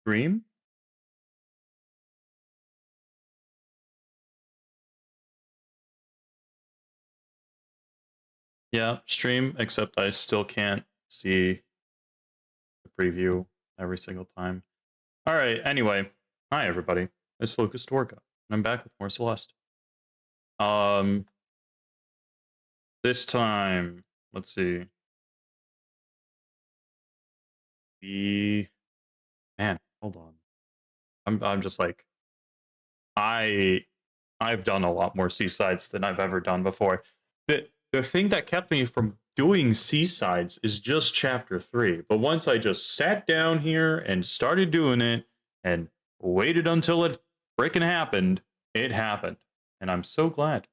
Stream? Yeah, stream, except I still can't see the preview every single time. Alright, anyway. Hi, everybody. It's Focused Orca, and I'm back with more Celeste. This time, let's see. Man, hold on. I'm just like... I've done a lot more Seasides than I've ever done before. The thing that kept me from doing Seasides is just Chapter 3. But once I just sat down here and started doing it and waited until it frickin' happened, it happened. And I'm so glad.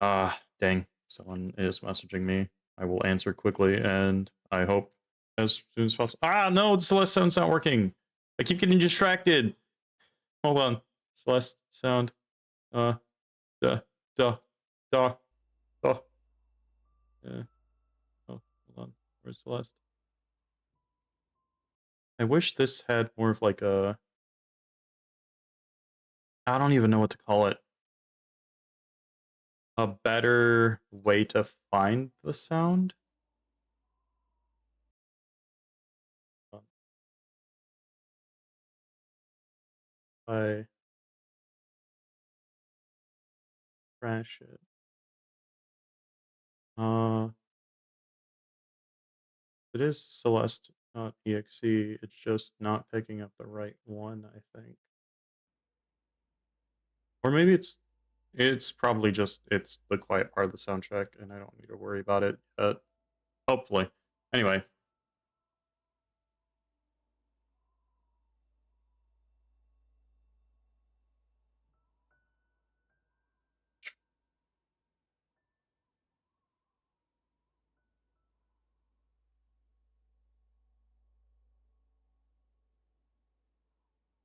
Dang. Someone is messaging me. I will answer quickly, and I hope as soon as possible. No, the Celeste sound's not working. I keep getting distracted. Hold on. Celeste sound. Duh, duh, duh, duh. Yeah. Oh, hold on. Where's Celeste? I wish this had more of like a... I don't even know what to call it. A better way to find the sound? I crash it. It is Celeste.exe. It's just not picking up the right one, I think. Or maybe it's probably just it's the quiet part of the soundtrack, and I don't need to worry about it yet. Hopefully. Anyway.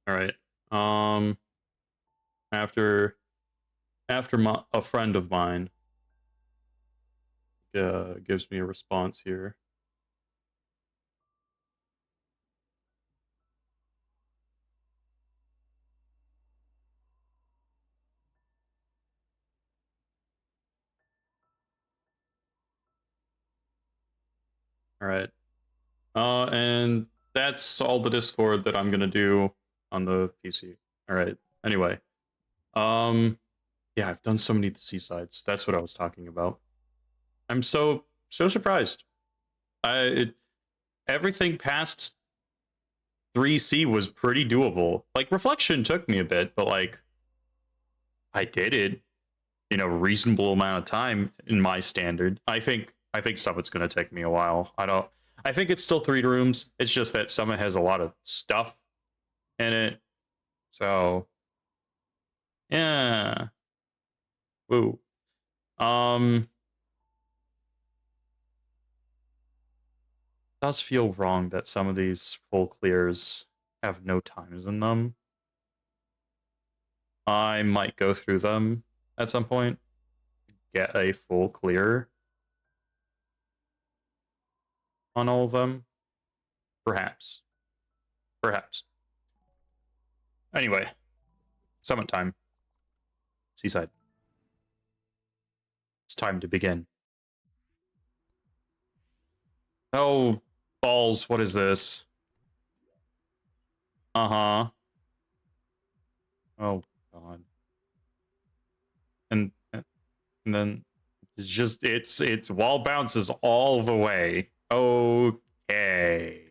All right. After a friend of mine gives me a response here. All right. And that's all the Discord that I'm gonna do on the PC. All right. Anyway, yeah, I've done so many Seasides. That's what I was talking about. I'm so surprised. Everything past 3C was pretty doable. Like Reflection took me a bit, but like I did it in a reasonable amount of time in my standard. I think Summit's gonna take me a while. I think it's still 3 rooms. It's just that Summit has a lot of stuff in it. So yeah. Woo. Does feel wrong that some of these full clears have no times in them. I might go through them at some point. Get a full clear on all of them. Perhaps. Perhaps. Anyway. Summit time. Seaside. It's time to begin. Oh, balls, what is this? Uh-huh. Oh, God. And then it's wall bounces all the way. Okay.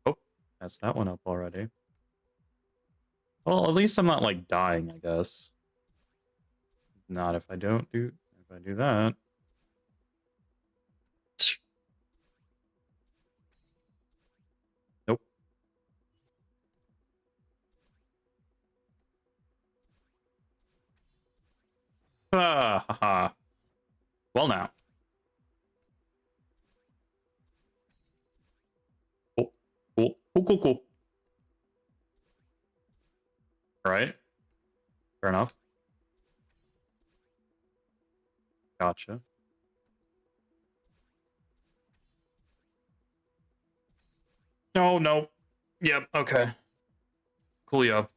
Oh, that's that one up already. Well, at least I'm not like dying, I guess. Not if I do that. Nope. Haha. Well now. Cool. Cool. Cool, cool, cool. Alright. Fair enough. Gotcha. Oh, no. Yep, okay. Coolio.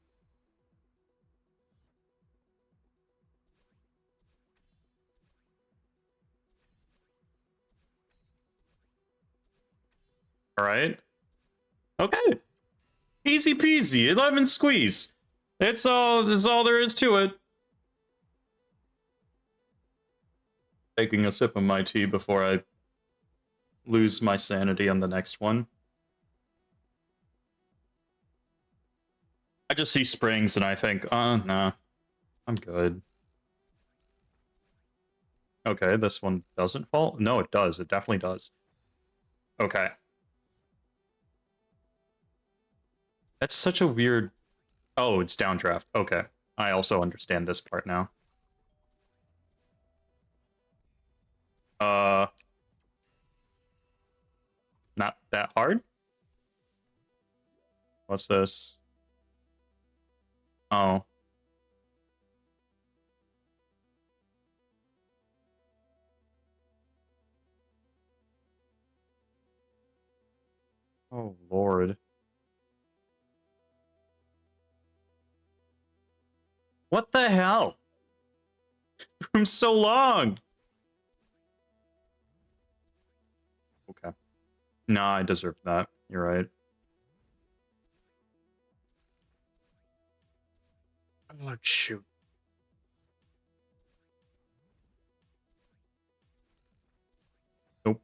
All right. Okay. Easy peasy, lemon squeeze. That's all there is to it. Taking a sip of my tea before I lose my sanity on the next one. I just see springs and I think, nah, I'm good. Okay, this one doesn't fall. No, it does. It definitely does. Okay. That's such a weird. Oh, it's downdraft. Okay. I also understand this part now. Uh, Not that hard. What's this? Oh. Oh, Lord. What the hell? I'm so long. Okay. Nah, I deserve that. You're right. Oh, shoot. Nope.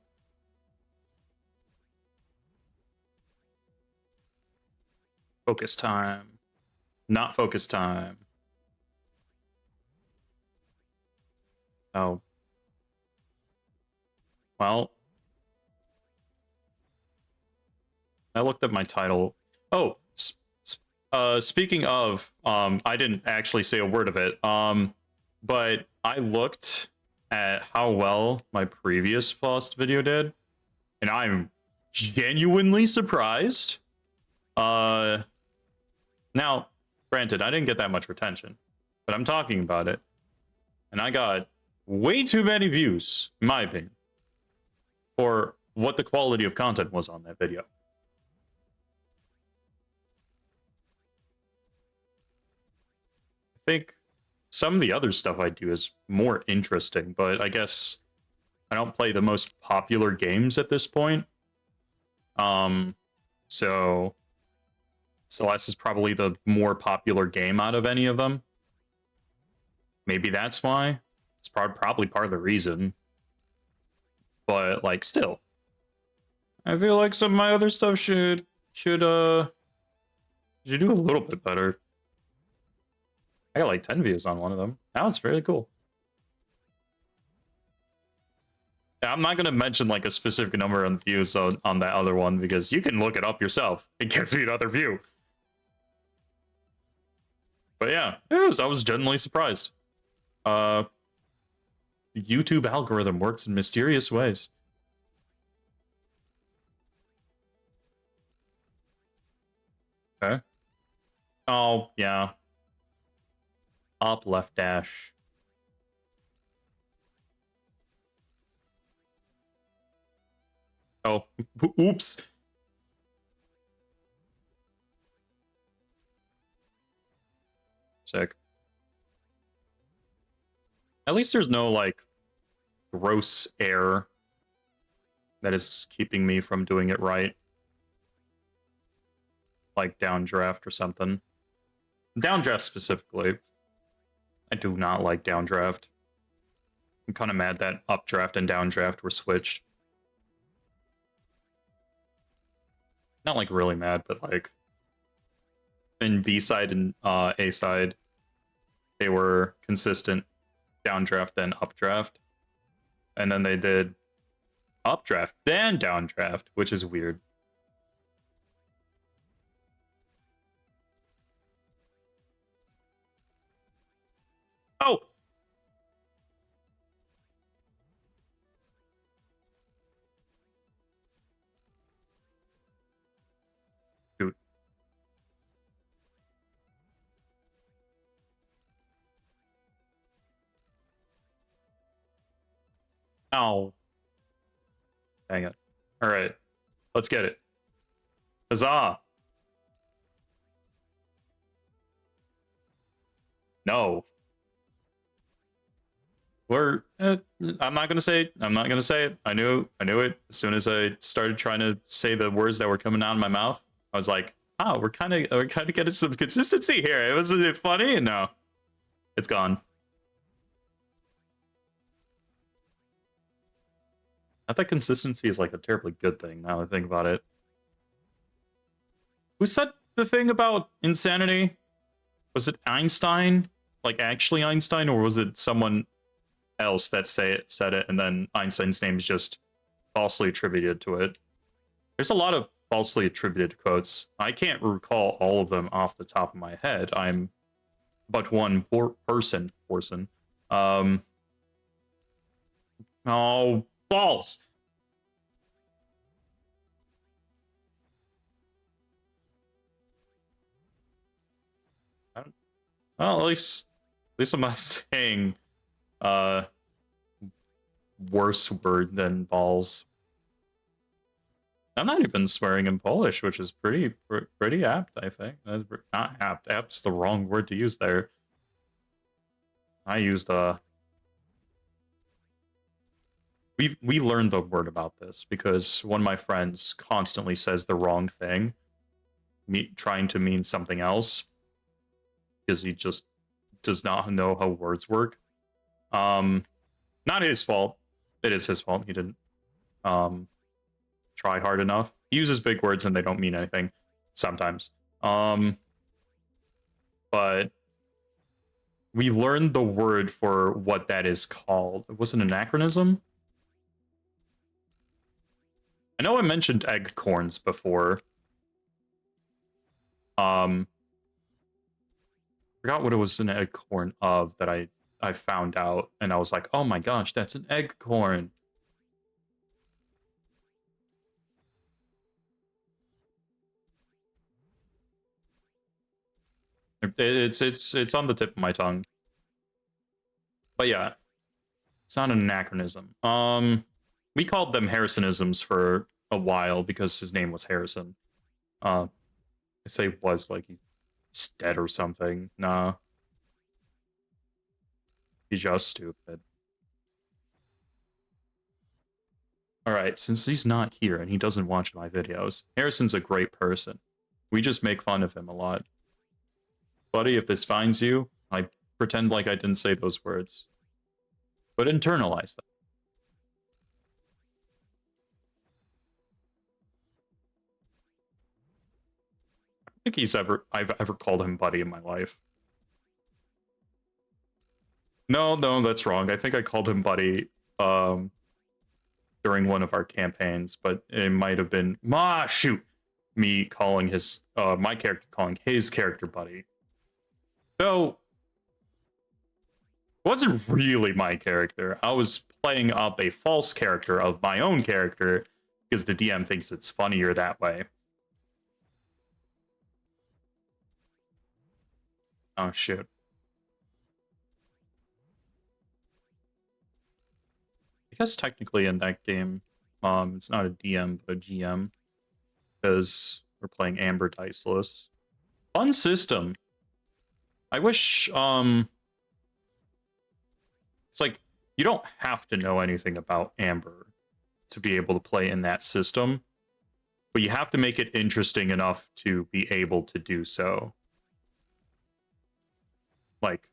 Focus time. Not focus time. Oh. Well, I looked at my title. Oh, speaking of, I didn't actually say a word of it. But I looked at how well my previous Frost video did, and I'm genuinely surprised. Uh, Now, granted, I didn't get that much retention, but I'm talking about it, and I got way too many views, in my opinion, for what the quality of content was on that video. I think some of the other stuff I do is more interesting, but I guess I don't play the most popular games at this point. So Celeste is probably the more popular game out of any of them. Maybe that's why. It's probably part of the reason. But like still, I feel like some of my other stuff should do a little bit better. I got like 10 views on one of them. That was really cool. Yeah, I'm not gonna mention like a specific number of views on that other one because you can look it up yourself. It gives me another view. But yeah, I was genuinely surprised. Uh, the YouTube algorithm works in mysterious ways. Okay. Oh yeah. Up left dash. Oh, oops. Sick. At least there's no like gross error that is keeping me from doing it right, like downdraft or something. Downdraft specifically, I do not like downdraft. I'm kind of mad that updraft and downdraft were switched. Not like really mad, but like in B side and A side, they were consistent downdraft then updraft, and then they did updraft then downdraft, which is weird. Oh, dude. Oh, dang it. All right, let's get it. Huzzah! No. We're. I'm not gonna say it. I'm not gonna say it. I knew it as soon as I started trying to say the words that were coming out of my mouth. I was like, "Oh, we're kind of getting some consistency here." It wasn't it funny? No, it's gone. Not that consistency is like a terribly good thing. Now that I think about it. Who said the thing about insanity? Was it Einstein? Like actually Einstein, or was it someone else that said it, and then Einstein's name is just falsely attributed to it? There's a lot of falsely attributed quotes. I can't recall all of them off the top of my head. I'm but one person. Oh, balls. I don't, well, at least I'm not saying uh worse word than balls. I'm not even swearing in Polish, which is pretty apt, I think. Not apt. Apt's the wrong word to use there. I used we learned the word about this because one of my friends constantly says the wrong thing, trying to mean something else because he just does not know how words work. Not his fault. It is his fault. He didn't try hard enough. He uses big words and they don't mean anything sometimes. But we learned the word for what that is called. It was an anachronism. I know I mentioned egg corns before. Forgot what it was an egg corn of that I found out, and I was like, oh my gosh, that's an egg corn. It's on the tip of my tongue. But yeah, it's not an anachronism. We called them Harrisonisms for a while because his name was Harrison. I say was like he's dead or something. Nah. He's just stupid. Alright, since he's not here and he doesn't watch my videos, Harrison's a great person. We just make fun of him a lot. Buddy, if this finds you, I pretend like I didn't say those words. But internalize them. I don't think I've ever called him buddy in my life. No, that's wrong. I think I called him buddy during one of our campaigns, but it might have been me calling his my character calling his character buddy. So it wasn't really my character. I was playing up a false character of my own character because the DM thinks it's funnier that way. Oh shit. I guess technically in that game, it's not a DM but a GM because we're playing Amber Diceless. Fun system. I wish it's like you don't have to know anything about Amber to be able to play in that system, but you have to make it interesting enough to be able to do so. Like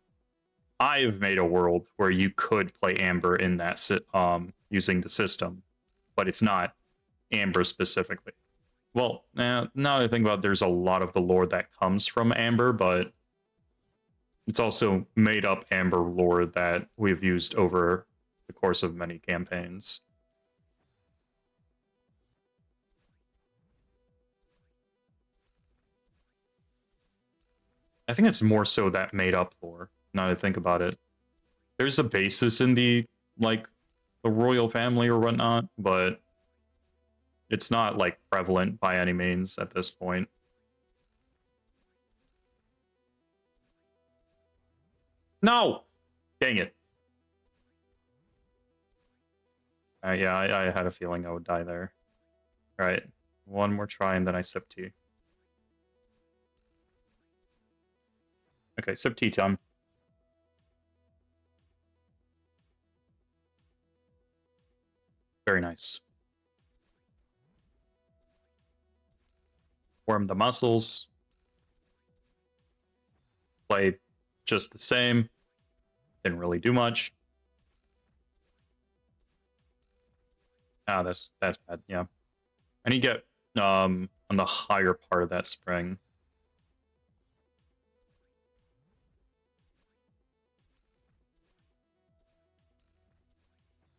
I've made a world where you could play Amber in that using the system, but it's not Amber specifically. Well, now that I think about it, there's a lot of the lore that comes from Amber, but it's also made up Amber lore that we've used over the course of many campaigns. I think it's more so that made up lore, now that I think about it. There's a basis in the royal family or whatnot, but it's not like prevalent by any means at this point. No! Dang it. Yeah, I had a feeling I would die there. All right. One more try and then I sip tea. Okay, sip tea time. Very nice. Warm the muscles. Play just the same. Didn't really do much. Ah, that's bad. Yeah. I need to get on the higher part of that spring.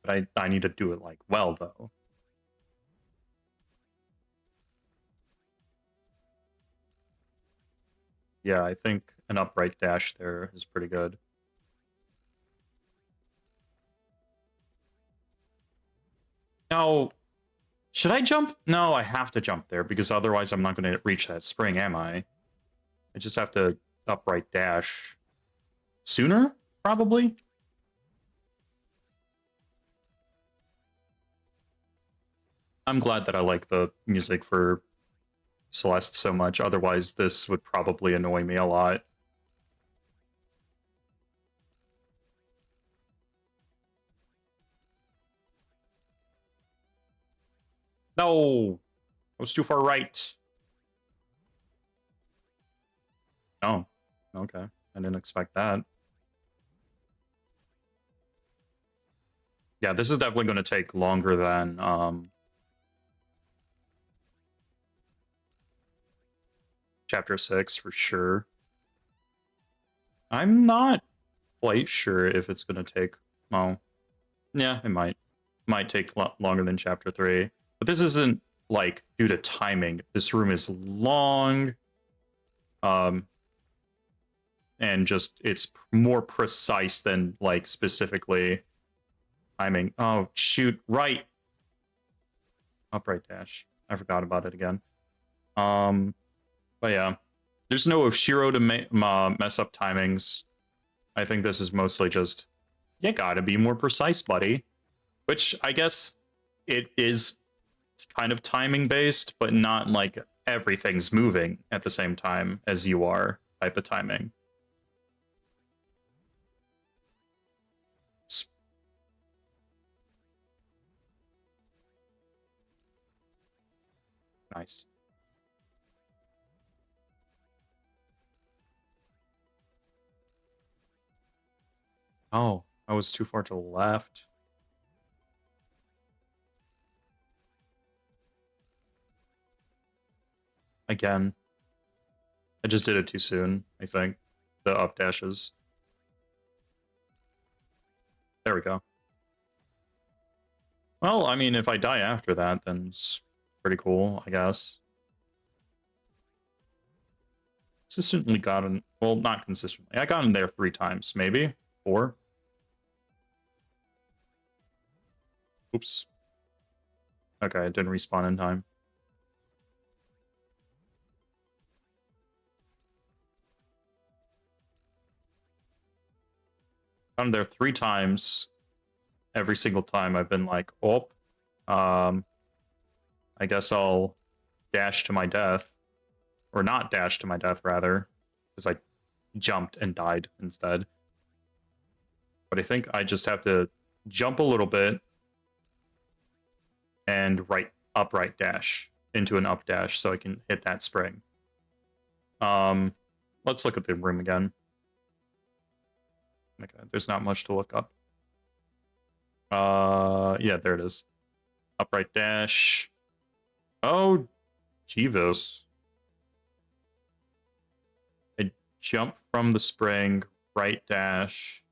But I need to do it like well though. Yeah, I think an upright dash there is pretty good. Now, should I jump? No, I have to jump there because otherwise I'm not going to reach that spring, am I? I just have to upright dash sooner, probably. I'm glad that I like the music for Celeste so much. Otherwise, this would probably annoy me a lot. No, I was too far right. Oh, okay. I didn't expect that. Yeah, this is definitely going to take longer than chapter 6 for sure. I'm not quite sure if it's going to take. Oh, yeah, it might take longer than chapter 3. But this isn't like due to timing. This room is long. And just it's more precise than like specifically timing. Oh shoot, right. Upright dash. I forgot about it again. But yeah, there's no Oshiro to mess up timings. I think this is mostly just you gotta be more precise, buddy. Which I guess it is kind of timing based, but not like everything's moving at the same time as you are type of timing. Nice. Oh, I was too far to the left. Again, I just did it too soon, I think. The up dashes. There we go. Well, I mean, if I die after that, then it's pretty cool, I guess. Consistently gotten, well, not consistently. I got in there 3 times, maybe 4. Oops. Okay, it didn't respawn in time. Got in there 3 times. Every single time I've been like, oh, I guess I'll dash to my death. Or not dash to my death, rather. Because I jumped and died instead. But I think I just have to jump a little bit and upright dash into an up dash so I can hit that spring. Let's look at the room again. Okay, there's not much to look up. Yeah, there it is. Upright dash. Oh, Jeevos. I jump from the spring, right dash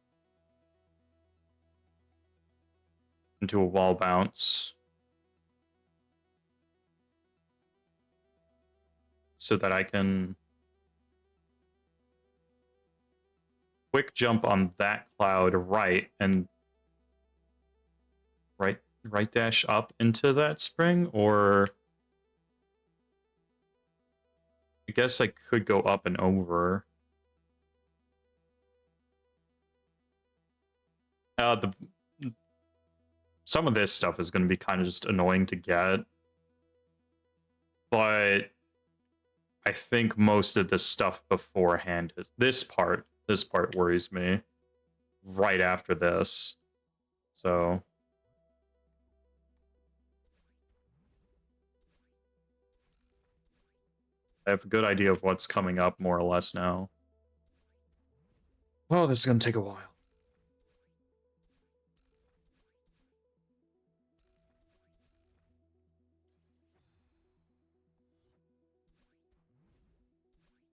into a wall bounce. So that I can quick jump on that cloud right and right dash up into that spring, or I guess I could go up and over. Some of this stuff is going to be kind of just annoying to get. but I think most of the stuff beforehand is this part. This part worries me right after this. So I have a good idea of what's coming up more or less now. Oh, this is going to take a while.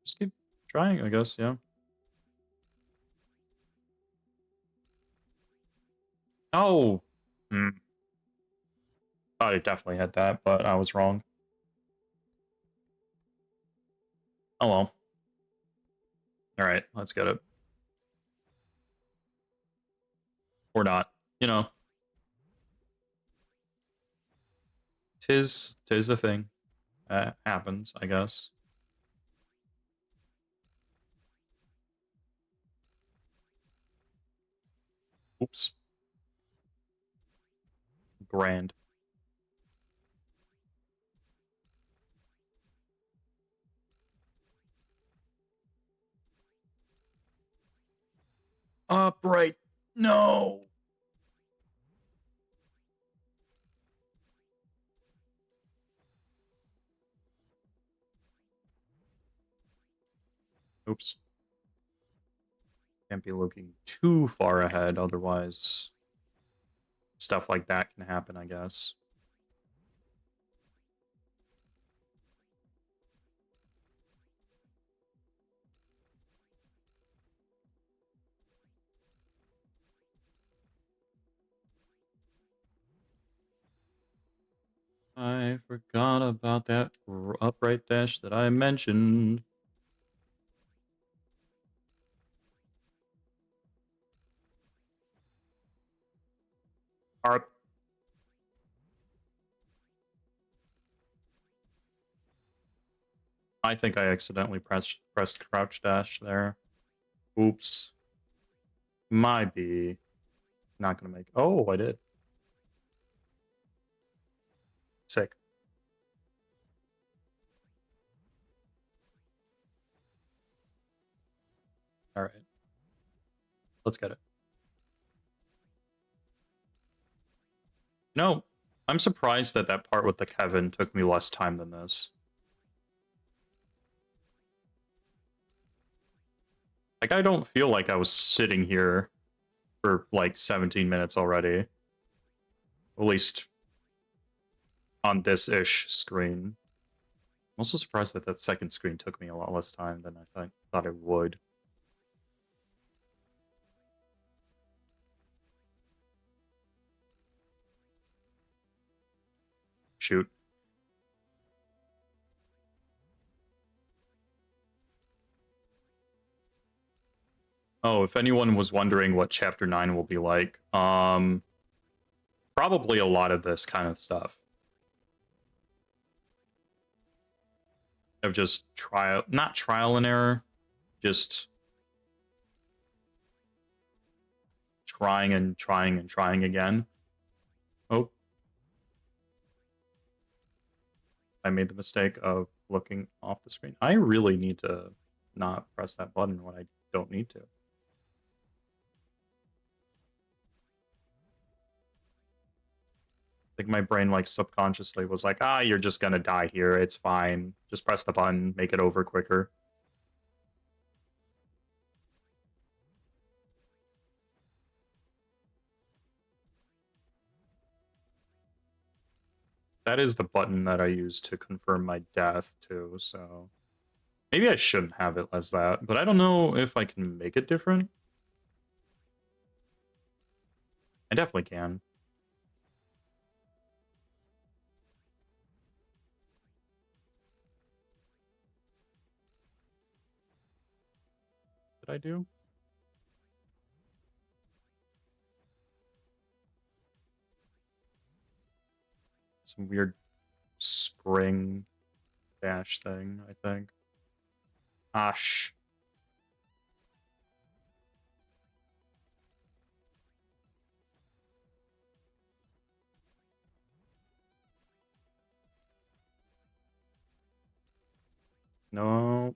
Just keep trying, I guess, yeah. Oh! Thought it definitely had that, but I was wrong. Oh well. Alright, let's get it. Or not. You know. Tis a thing. Happens, I guess. Oops. Grand. Upright. No. Oops. Can't be looking too far ahead, otherwise stuff like that can happen, I guess. I forgot about that upright dash that I mentioned. Arp. I think I accidentally pressed crouch dash there. Oops. Might be not gonna make. Oh, I did. Sick. All right. Let's get it. No, I'm surprised that that part with the Kevin took me less time than this. Like, I don't feel like I was sitting here for like 17 minutes already. At least on this ish screen. I'm also surprised that that second screen took me a lot less time than I thought it would. Shoot. Oh, if anyone was wondering what Chapter 9 will be like, probably a lot of this kind of stuff. Of just not trial and error, just trying and trying and trying again. Oh, I made the mistake of looking off the screen. I really need to not press that button when I don't need to. Like my brain like subconsciously was like, you're just gonna die here. It's fine. Just press the button, make it over quicker. That is the button that I use to confirm my death too, so maybe I shouldn't have it as that, but I don't know if I can make it different. I definitely can. Did I do? Some weird spring dash thing, I think. Shh. No.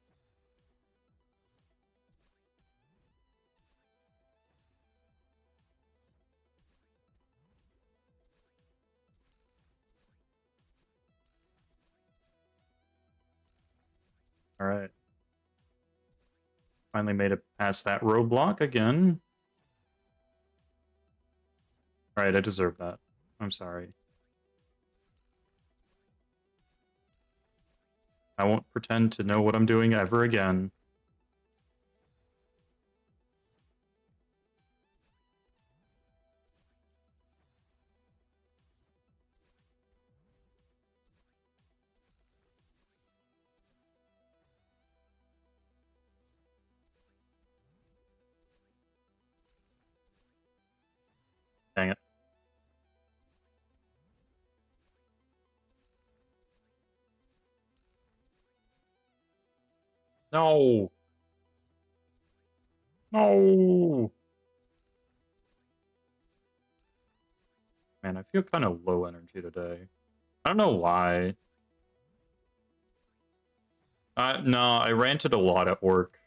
All right. Finally made it past that roadblock again. All right, I deserve that. I'm sorry. I won't pretend to know what I'm doing ever again. Dang it. No. No. Man, I feel kind of low energy today. I don't know why. No, I ranted a lot at work.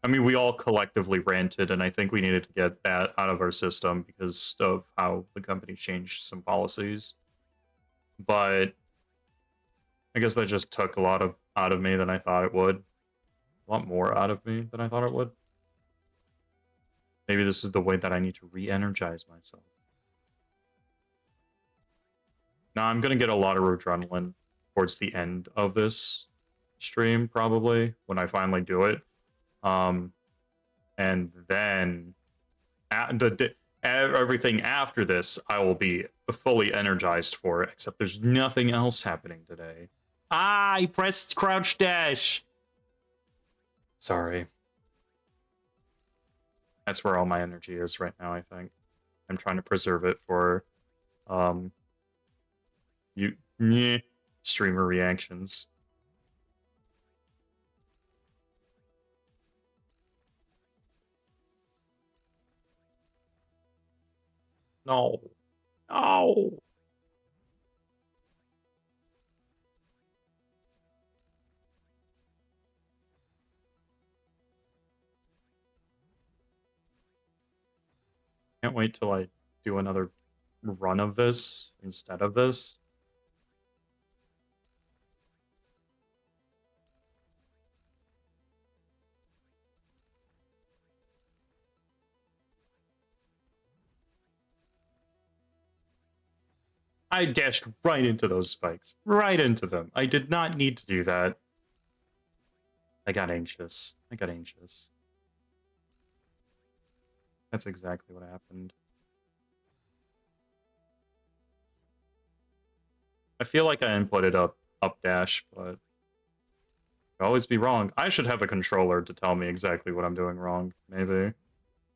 I mean, we all collectively ranted, and I think we needed to get that out of our system because of how the company changed some policies. But I guess that just took a lot of out of me than I thought it would. A lot more out of me than I thought it would. Maybe this is the way that I need to re-energize myself. Now I'm gonna get a lot of adrenaline towards the end of this stream, probably when I finally do it. And then everything after this, I will be fully energized for it. Except there's nothing else happening today. Ah, I pressed crouch dash. Sorry. That's where all my energy is right now. I think I'm trying to preserve it for um you streamer reactions. No. No. Can't wait till I do another run of this instead of this. I dashed right into those spikes. Right into them. I did not need to do that. I got anxious. I got anxious. That's exactly what happened. I feel like I inputted up dash, but I'd always be wrong. I should have a controller to tell me exactly what I'm doing wrong, maybe.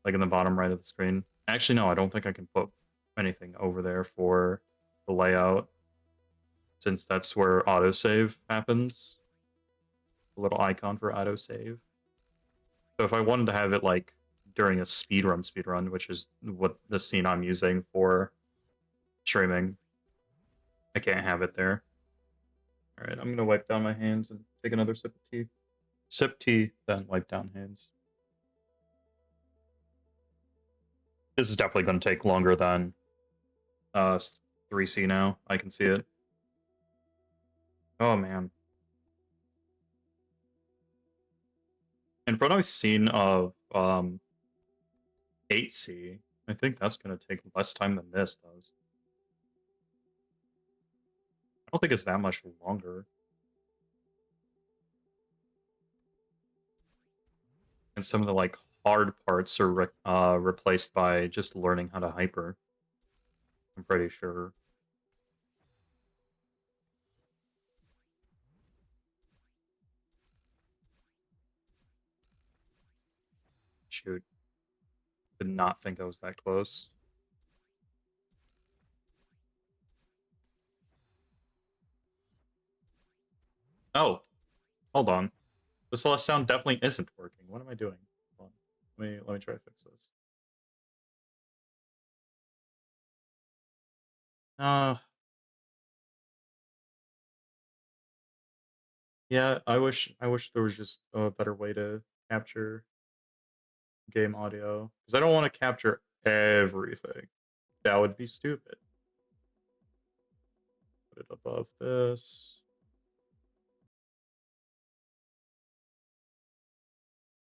Like in the bottom right of the screen. Actually, no, I don't think I can put anything over there for the layout, since that's where autosave happens. A little icon for autosave. So if I wanted to have it like during a speedrun, which is what the scene I'm using for streaming, I can't have it there. All right, I'm gonna wipe down my hands and take another sip of tea. Sip tea, then wipe down hands. This is definitely going to take longer than 3C now. I can see it. Oh man. And from what I've seen of 8C, I think that's going to take less time than this does. I don't think it's that much longer. And some of the like hard parts are replaced by just learning how to hyper. I'm pretty sure. Shoot. Did not think I was that close. Oh, hold on. The Celeste sound definitely isn't working. What am I doing? Hold on. Let me try to fix this. Uh Yeah, I wish there was just a better way to capture game audio because I don't want to capture everything. That would be stupid. Put it above this.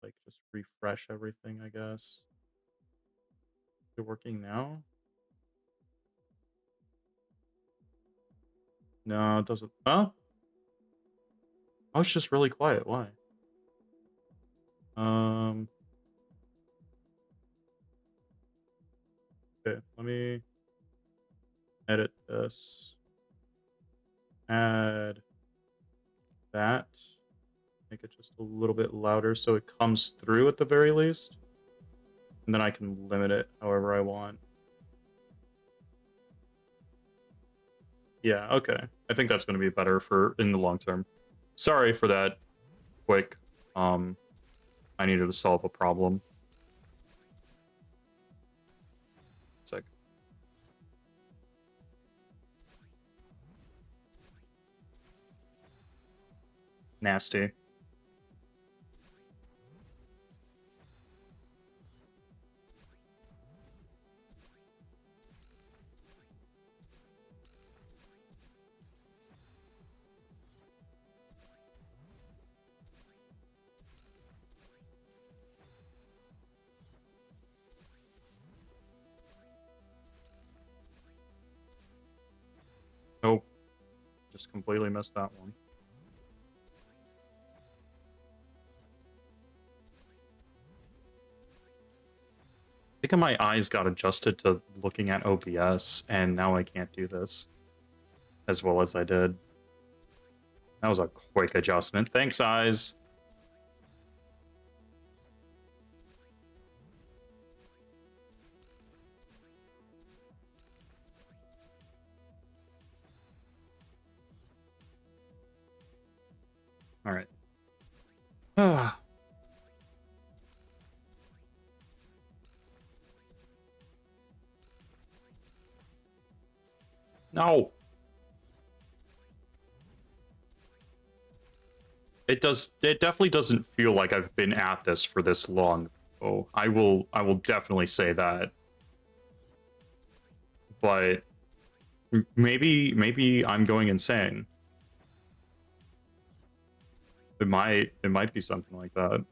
Like just refresh everything, I guess. Is it working now? No, it doesn't. Oh, oh, it's just really quiet. Why? Um. Okay, let me edit this. Add that. Make it just a little bit louder so it comes through at the very least. And then I can limit it however I want. Yeah, okay. I think that's going to be better for in the long term. Sorry for that quick. I needed to solve a problem. It's like nasty. Nope. Just completely missed that one. I think my eyes got adjusted to looking at OBS, and now I can't do this as well as I did. That was a quick adjustment. Thanks, eyes. All right. No. It does. It definitely doesn't feel like I've been at this for this long. Oh, I will. I will definitely say that. But maybe I'm going insane. It might. It might be something like that.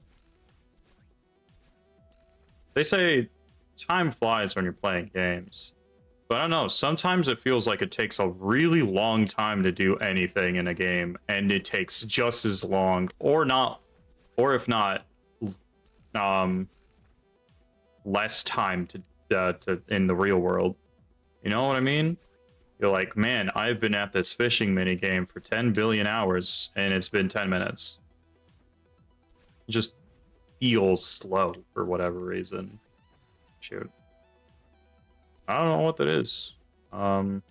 They say time flies when you're playing games. But I don't know. Sometimes it feels like it takes a really long time to do anything in a game, and it takes just as long, or not, or if not, um, less time to in the real world. You know what I mean? You're like, man, I've been at this fishing mini game for 10 billion hours, and it's been 10 minutes. It just feels slow for whatever reason. Shoot, I don't know what that is. Um,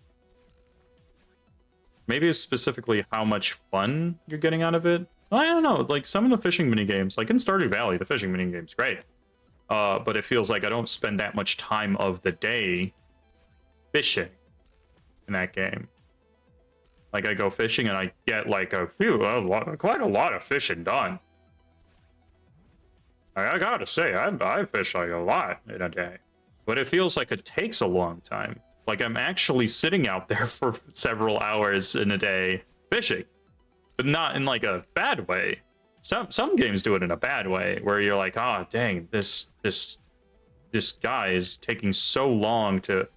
Maybe it's specifically how much fun you're getting out of it. I don't know. Like some of the fishing mini games, like in Stardew Valley, the fishing mini game's great. But it feels like I don't spend that much time of the day fishing in that game. Like I go fishing and I get like quite a lot of fishing done. I gotta say, I fish like a lot in a day, but it feels like it takes a long time. Like I'm actually sitting out there for several hours in a day fishing, but not in like a bad way. Some games do it in a bad way where you're like, oh dang, this guy is taking so long to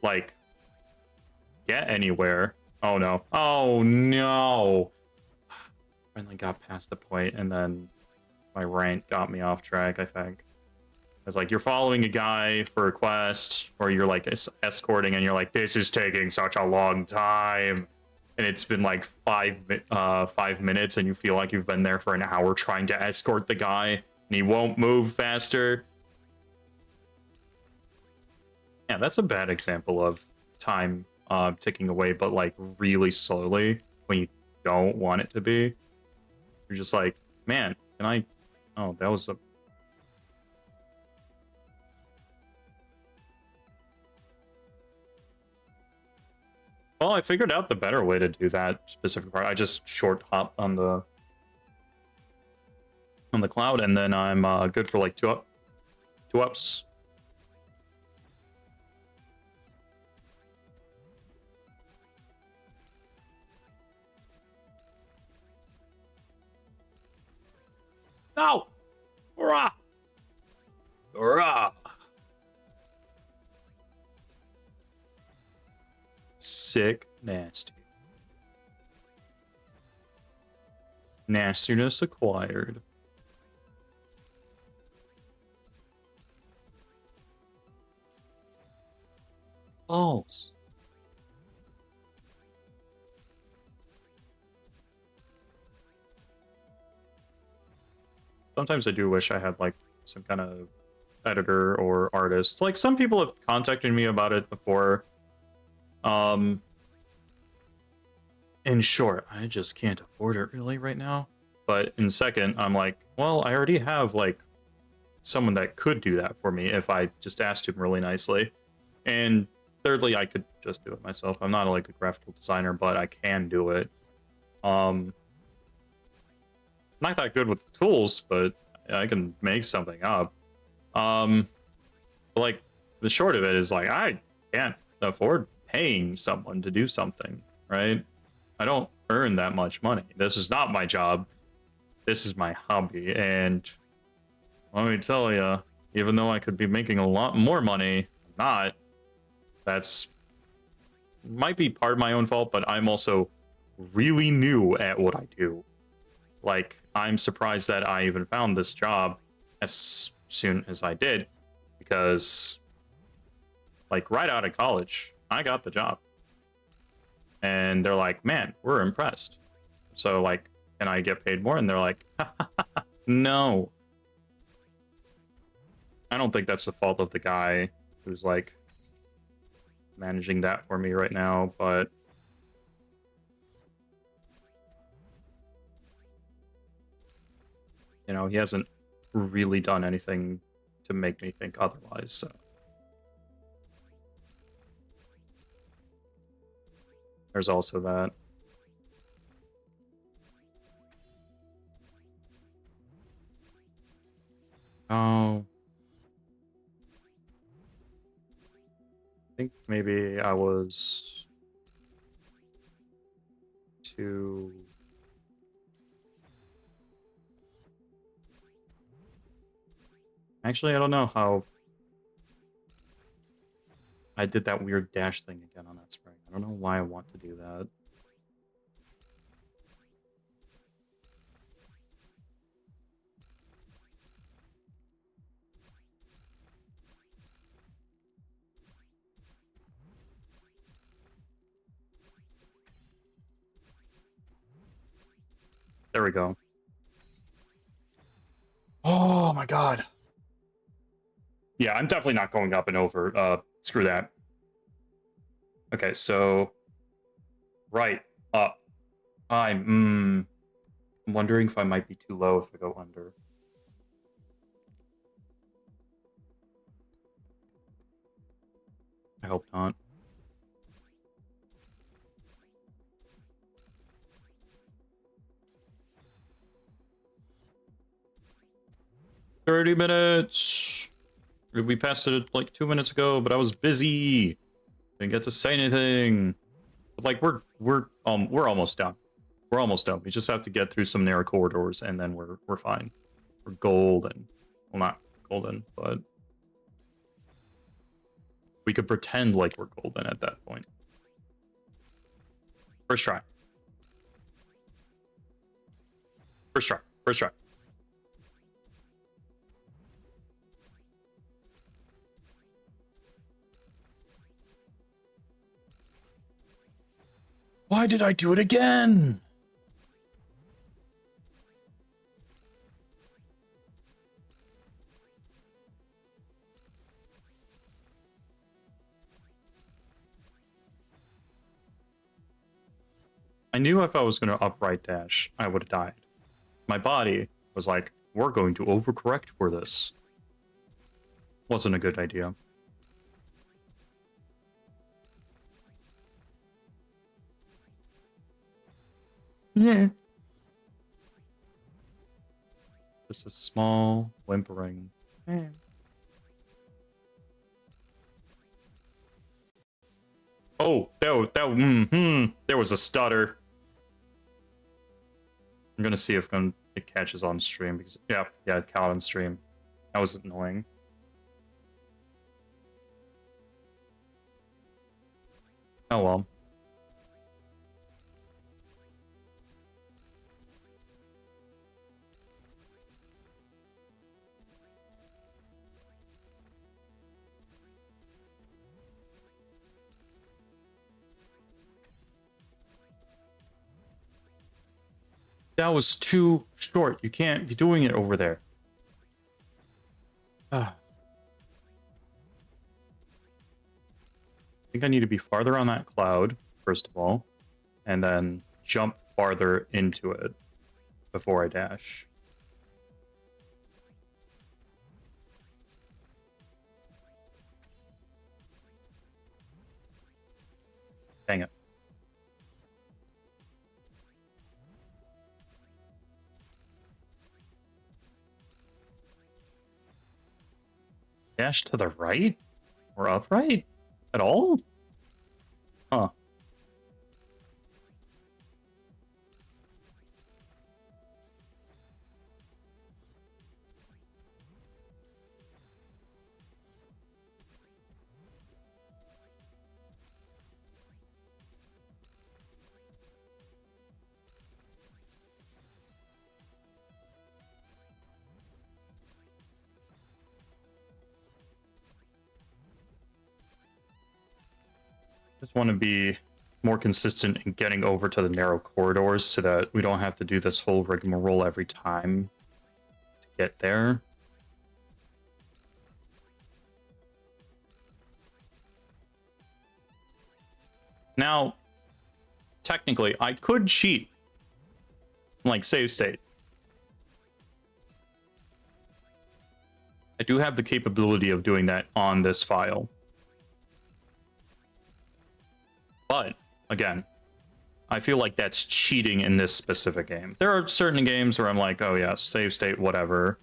like get anywhere. Oh no. Oh no. Finally got past the point and then my rant got me off track, I think. It's like you're following a guy for a quest or you're like escorting and you're like, this is taking such a long time. And it's been like 5 minutes and you feel like you've been there for an hour trying to escort the guy and he won't move faster. Yeah, that's a bad example of time ticking away, but like really slowly when you don't want it to be. You're just like, man, can I? Oh, that was a. Well, I figured out the better way to do that specific part. I just short hop on the on the cloud, and then I'm good for like two ups. No! Hurrah! Hurrah! Sick, nasty. Nastiness acquired. Balls. Sometimes I do wish I had like some kind of editor or artist. Like some people have contacted me about it before. In short, I just can't afford it really right now. But in second, I'm like, well, I already have like someone that could do that for me if I just asked him really nicely. And thirdly, I could just do it myself. I'm not like a graphical designer, but I can do it. Not that good with the tools, but I can make something up. Like the short of it is like I can't afford paying someone to do something, right? I don't earn that much money. This is not my job. This is my hobby, and let me tell you, even though I could be making a lot more money, I'm not. That's might be part of my own fault, but I'm also really new at what I do. Like, I'm surprised that I even found this job as soon as I did, because, like, right out of college, I got the job. And they're like, man, we're impressed. So, like, can I get paid more? And they're like, no. I don't think that's the fault of the guy who's, like, managing that for me right now, but you know, he hasn't really done anything to make me think otherwise, so there's also that. Oh, I think maybe I was too... Actually, I don't know how I did that weird dash thing again on that spring. I don't know why I want to do that. There we go. Oh my god. Yeah, I'm definitely not going up and over. Screw that. Okay, so right up. I'm wondering if I might be too low if I go under. I hope not. $30 minutes. We passed it like 2 minutes ago, but I was busy. Didn't get to say anything. But like we're almost done. We're almost done. We just have to get through some narrow corridors, and then we're fine. We're golden. Well, not golden, but we could pretend like we're golden at that point. First try. First try. First try. Why did I do it again? I knew if I was going to upright dash, I would have died. My body was like, we're going to overcorrect for this. Wasn't a good idea. Yeah. Just a small whimpering. Oh, there was a stutter. I'm gonna see if it catches on stream because yeah, it caught on stream. That was annoying. Oh well. That was too short. You can't be doing it over there. I think I need to be farther on that cloud, first of all, and then jump farther into it before I dash. Dang it. Dash to the right? Or upright? At all? Huh. Just want to be more consistent in getting over to the narrow corridors so that we don't have to do this whole rigmarole every time to get there. Now, technically, I could cheat, like save state. I do have the capability of doing that on this file. But, again, I feel like that's cheating in this specific game. There are certain games where I'm like, oh yeah, save state, whatever.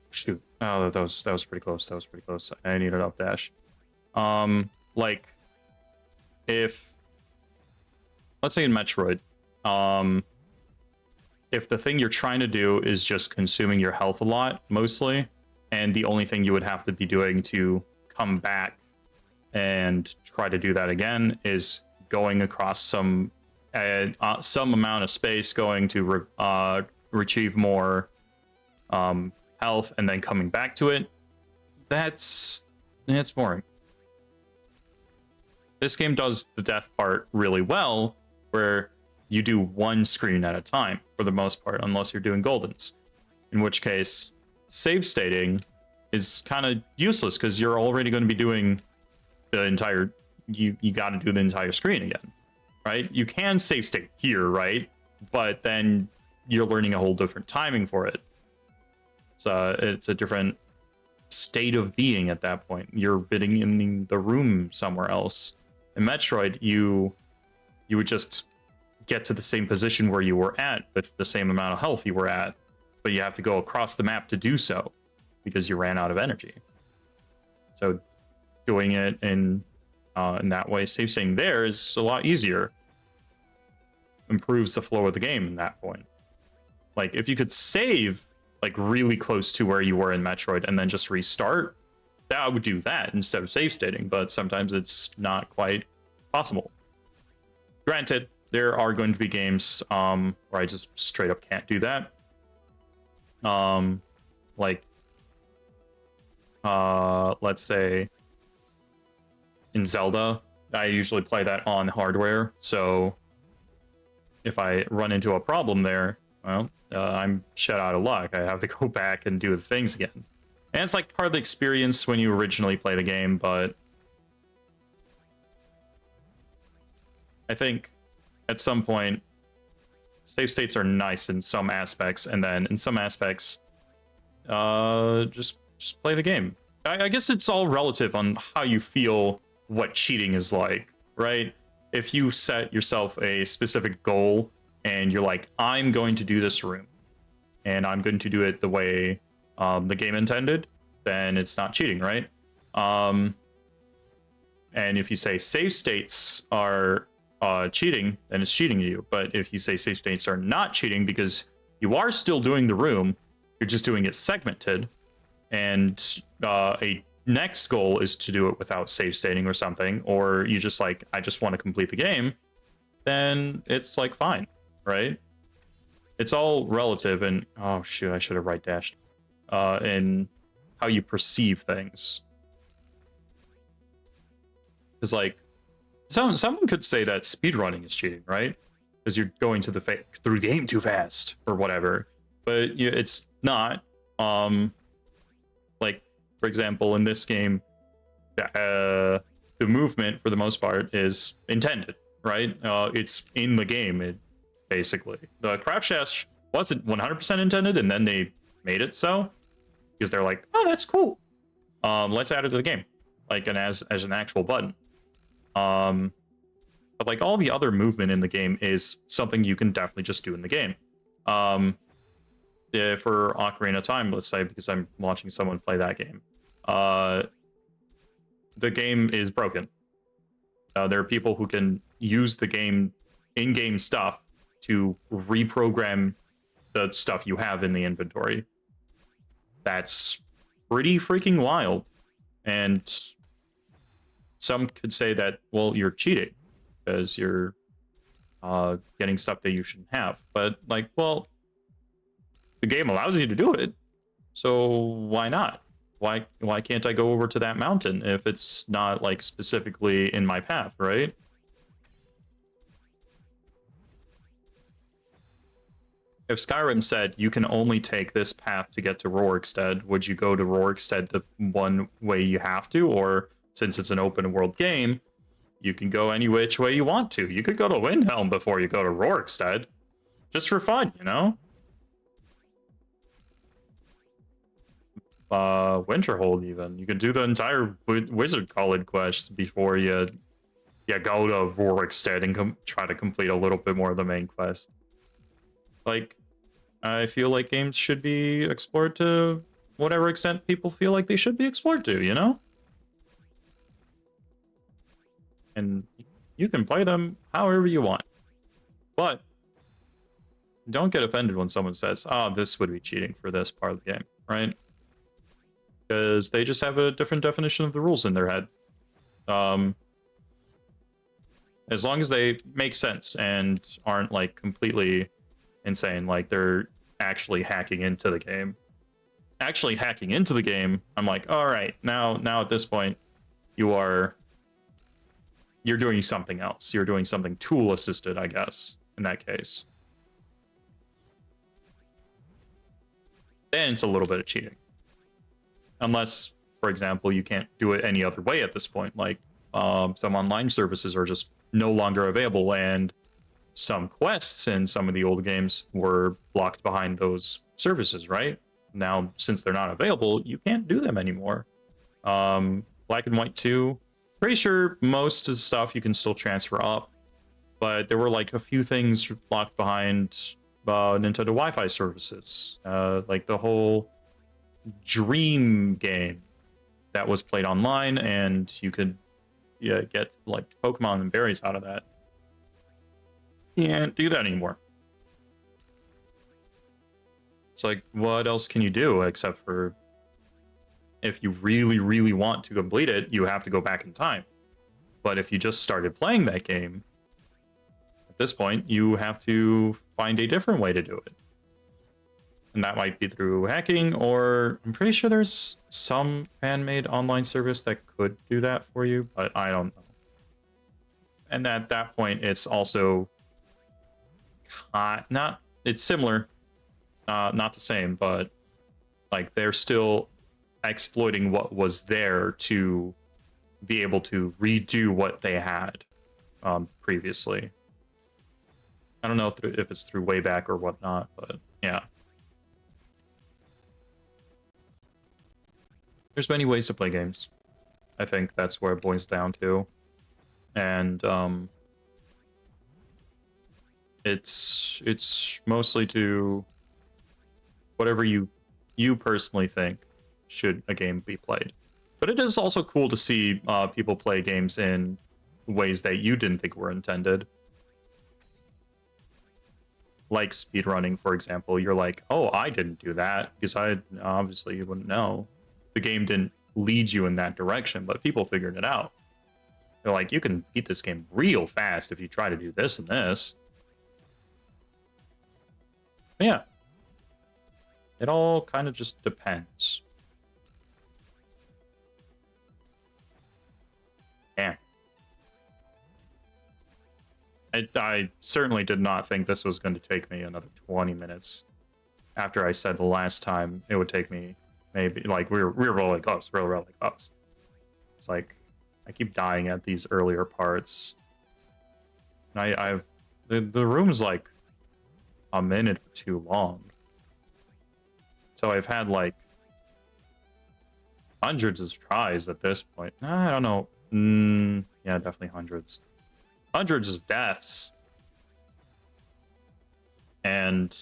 Shoot. Oh, that was pretty close. That was pretty close. I needed up dash. Like, if... Let's say in Metroid, if the thing you're trying to do is just consuming your health a lot, mostly, and the only thing you would have to be doing to come back and try to do that again is going across some amount of space, going to retrieve more health, and then coming back to it. That's boring. This game does the death part really well, where you do one screen at a time for the most part, unless you're doing goldens, in which case save stating is kind of useless because you're already going to be doing the entire, you got to do the entire screen again, right? You can save state here, right? But then you're learning a whole different timing for it. So it's a different state of being at that point. You're bidding in the room somewhere else. In Metroid, you would just get to the same position where you were at with the same amount of health you were at, but you have to go across the map to do so because you ran out of energy. So doing it in that way, save stating there is a lot easier. Improves the flow of the game in that point. Like, if you could save like really close to where you were in Metroid and then just restart, that I would do that instead of save stating, but sometimes it's not quite possible. Granted, there are going to be games where I just straight up can't do that. Like, let's say in Zelda, I usually play that on hardware, so if I run into a problem there, well, I'm shut out of luck. I have to go back and do the things again. And it's like part of the experience when you originally play the game, but I think at some point, save states are nice in some aspects, and then in some aspects, just play the game. I guess it's all relative on how you feel what cheating is like, right? If you set yourself a specific goal and you're like, I'm going to do this room, and I'm going to do it the way the game intended, then it's not cheating, right? And if you say save states are cheating, then it's cheating to you. But if you say save states are not cheating because you are still doing the room, you're just doing it segmented, and a next goal is to do it without save stating or something, or you just like, I just want to complete the game, then it's like fine, right? It's all relative, and oh shoot, I should have right dashed. In how you perceive things. Because like, someone could say that speedrunning is cheating, right? Because you're going to through the game too fast or whatever. But it's not. Like, for example, in this game, the movement for the most part is intended, right? It's in the game. Basically, the crouch dash wasn't 100% intended, and then they made it so because they're like, oh, that's cool. Let's add it to the game, like as an actual button. But like all the other movement in the game is something you can definitely just do in the game. For Ocarina of Time, let's say, because I'm watching someone play that game, the game is broken. There are people who can use the game in-game stuff to reprogram the stuff you have in the inventory. That's pretty freaking wild. And some could say that, well, you're cheating because you're getting stuff that you shouldn't have. But like, well, the game allows you to do it, so why not? Why can't I go over to that mountain if it's not like specifically in my path, right? If Skyrim said you can only take this path to get to Rorikstead, would you go to Rorikstead the one way you have to? Or since it's an open world game, you can go any which way you want to. You could go to Windhelm before you go to Rorikstead. Just for fun, you know? Winterhold even. You can do the entire Wizard College quest before you go to Rorikstead and try to complete a little bit more of the main quest. Like, I feel like games should be explored to whatever extent people feel like they should be explored to, you know? And you can play them however you want. But don't get offended when someone says, oh, this would be cheating for this part of the game, right? Because they just have a different definition of the rules in their head. As long as they make sense and aren't like completely insane, like they're actually hacking into the game. Actually hacking into the game, I'm like, all right, now at this point, you're doing something else. You're doing something tool assisted, I guess, in that case. Then it's a little bit of cheating. Unless, for example, you can't do it any other way at this point. Like some online services are just no longer available, and some quests in some of the old games were blocked behind those services, right? Now, since they're not available, you can't do them anymore. Black and White 2, pretty sure most of the stuff you can still transfer up, but there were like a few things blocked behind Nintendo Wi-Fi services, like the whole Dream game that was played online, and you could get like Pokemon and berries out of that. Can't do that anymore. It's like, what else can you do except for if you really, really want to complete it, you have to go back in time. But if you just started playing that game, at this point, you have to find a different way to do it. And that might be through hacking, or I'm pretty sure there's some fan-made online service that could do that for you, but I don't know. And at that point, it's also it's similar, not the same, but like they're still exploiting what was there to be able to redo what they had previously. I don't know if it's through Wayback or whatnot, but yeah. There's many ways to play games. I think that's where it boils down to. And It's mostly to whatever you personally think should a game be played. But it is also cool to see people play games in ways that you didn't think were intended. Like speedrunning, for example. You're like, oh, I didn't do that because I obviously you wouldn't know. The game didn't lead you in that direction, but people figured it out. They're like, you can beat this game real fast if you try to do this and this. Yeah. It all kind of just depends. Damn. I certainly did not think this was going to take me another 20 minutes. After I said the last time it would take me maybe, like, we were really close, really close. It's like, I keep dying at these earlier parts. And the room's like a minute or two long. So I've had like hundreds of tries at this point. I don't know. Yeah, definitely hundreds. Hundreds of deaths. And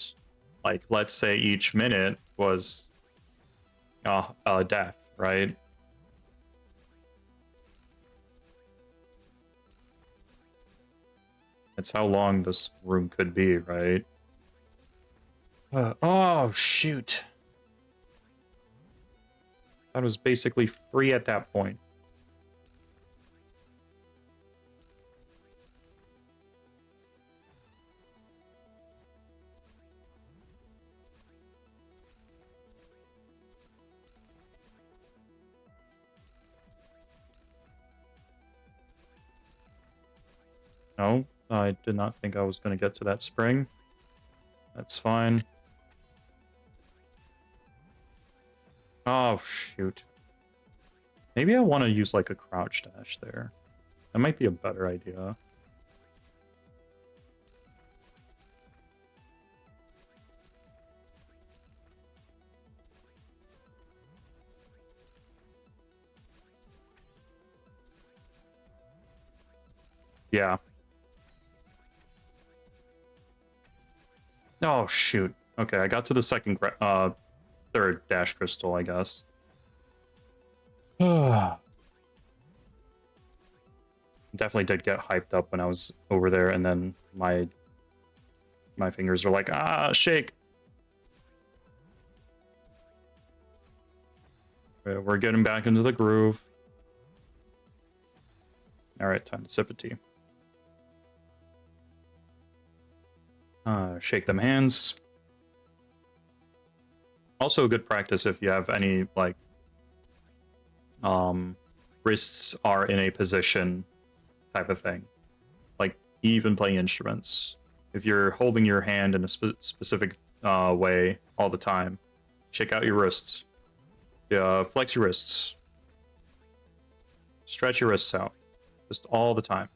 like, let's say each minute was a death, right? That's how long this room could be, right? Oh, shoot. That was basically free at that point. No, I did not think I was going to get to that spring. That's fine. Oh, shoot. Maybe I want to use like a crouch dash there. That might be a better idea. Yeah. Oh, shoot. Okay, I got to the third dash crystal, I guess. Definitely did get hyped up when I was over there, and then my fingers are like, shake. Okay, we're getting back into the groove. All right, time to sip a tea. Shake them hands. Also a good practice if you have any, like, wrists are in a position type of thing. Like, even playing instruments. If you're holding your hand in a specific way all the time, shake out your wrists. Flex your wrists. Stretch your wrists out. Just all the time.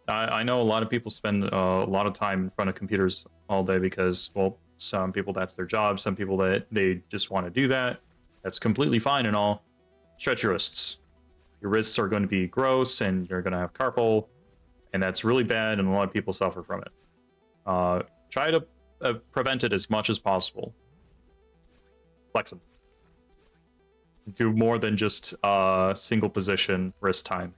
I know a lot of people spend a lot of time in front of computers all day because, well, some people that's their job. Some people that they just want to do that. That's completely fine and all. Stretch your wrists. Your wrists are going to be gross and you're going to have carpal, and that's really bad, and a lot of people suffer from it. Try to prevent it as much as possible. Flex them. Do more than just single position wrist time.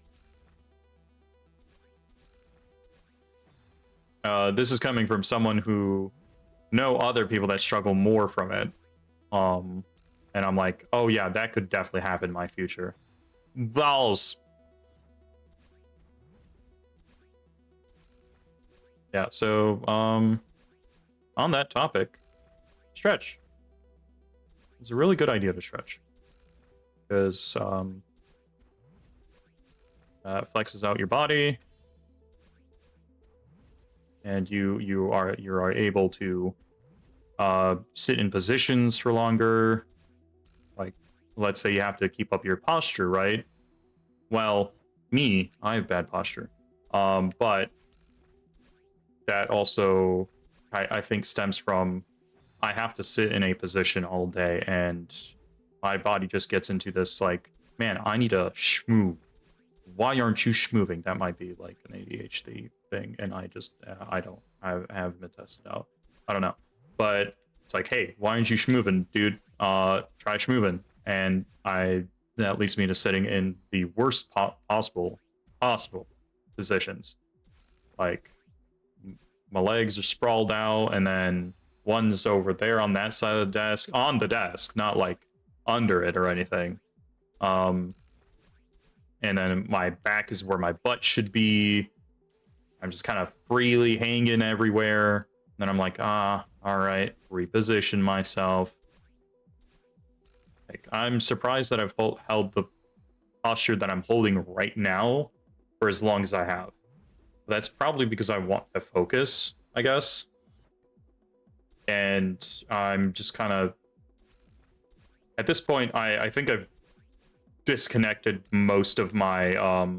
This is coming from someone who know other people that struggle more from it. And I'm like, oh yeah, that could definitely happen in my future. Balls. Yeah, so on that topic, stretch. It's a really good idea to stretch. Because flexes out your body. And you are able to sit in positions for longer. Like, let's say you have to keep up your posture, right? Well, I have bad posture, but that also I think stems from I have to sit in a position all day, and my body just gets into this like, man, I need to schmoo. Why aren't you schmoving? That might be like an ADHD thing, and I don't. I haven't been tested out. I don't know. But it's like, hey, why aren't you schmoovin', dude? Try schmoovin'. And that leads me to sitting in the worst possible positions. Like, my legs are sprawled out, and then one's over there on that side of the desk, not like under it or anything. And then my back is where my butt should be. I'm just kind of freely hanging everywhere. And then I'm like, all right, reposition myself. Like, I'm surprised that I've held the posture that I'm holding right now for as long as I have. That's probably because I want to focus, I guess. And I'm just kind of, at this point, I think I've disconnected most of my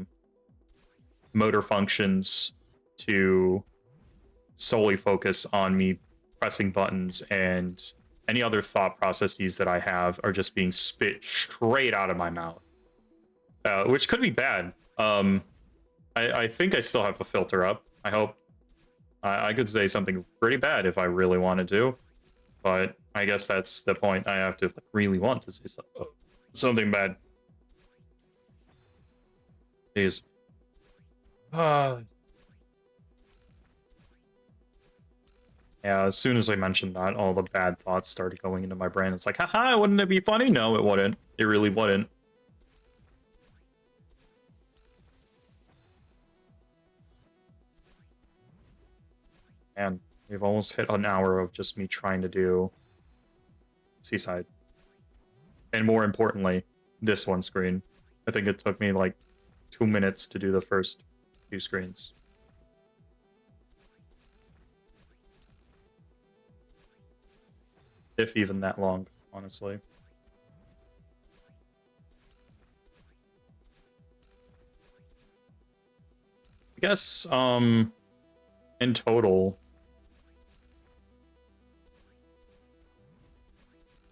motor functions to solely focus on me pressing buttons, and any other thought processes that I have are just being spit straight out of my mouth, which could be bad. I think I still have a filter up. I hope. I could say something pretty bad if I really wanted to, but I guess that's the point. I have to really want to say something bad. Jeez. Yeah, as soon as I mentioned that, all the bad thoughts started going into my brain. It's like, haha, wouldn't it be funny? No, it wouldn't. It really wouldn't. And we've almost hit an hour of just me trying to do Seaside. And more importantly, this one screen. I think it took me like 2 minutes to do the first few screens. If even that long, honestly. I guess, in total,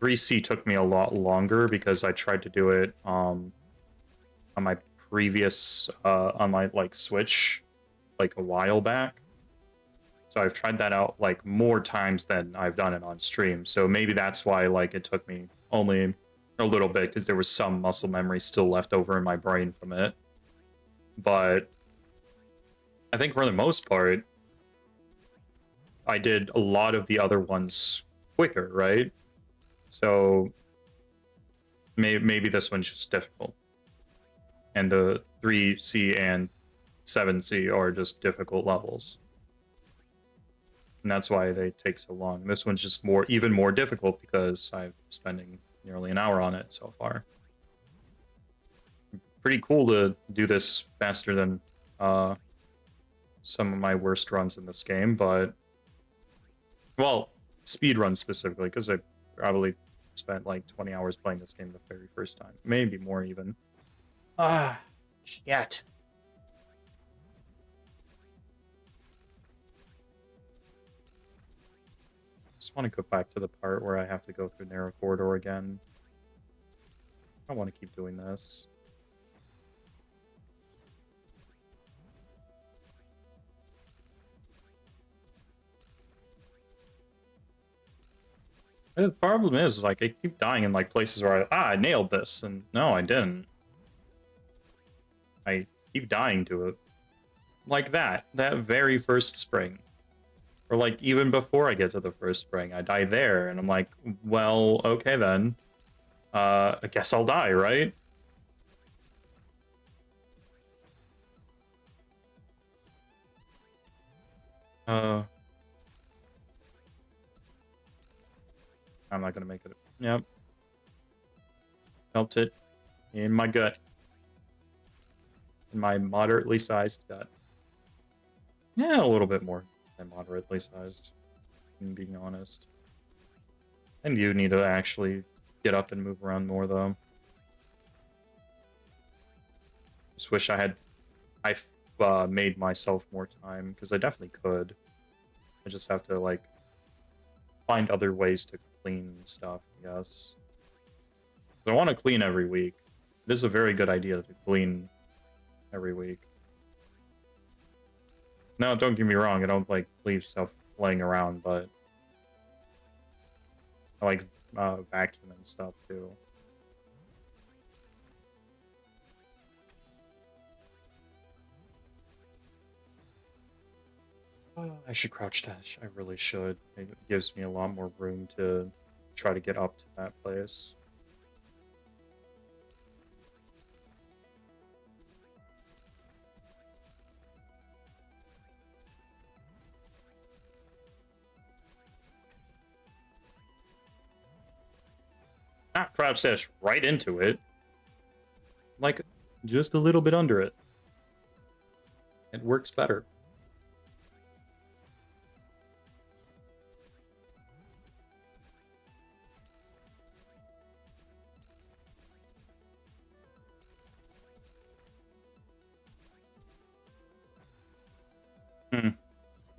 3C took me a lot longer because I tried to do it on my previous on my like Switch like a while back. So I've tried that out like more times than I've done it on stream. So maybe that's why like it took me only a little bit, because there was some muscle memory still left over in my brain from it. But I think for the most part, I did a lot of the other ones quicker, right? So maybe this one's just difficult. And the 3C and 7C are just difficult levels. And that's why they take so long. This one's just even more difficult because I'm spending nearly an hour on it so far. Pretty cool to do this faster than some of my worst runs in this game, but well, speed runs specifically, because I probably spent like 20 hours playing this game the very first time, maybe more even. Shit. Just want to go back to the part where I have to go through narrow corridor again. I don't want to keep doing this. The problem is, like, I keep dying in like places where I nailed this, and no, I didn't. I keep dying to it. Like that very first spring. Or like even before I get to the first spring, I die there, and I'm like, well, okay then. I guess I'll die, right? I'm not gonna make it. Yep. Felt it in my gut. In my moderately sized gut. Yeah, a little bit more than moderately sized, in being honest. And you need to actually get up and move around more, though. Just wish I made myself more time, because I definitely could. I just have to, like, find other ways to clean stuff, I guess. I want to clean every week. It is a very good idea to clean every week. No, don't get me wrong. I don't like leave stuff laying around, but I like vacuum and stuff too. I should crouch dash. I really should. It gives me a lot more room to try to get up to that place. Not crouch dash right into it. Like, just a little bit under it. It works better.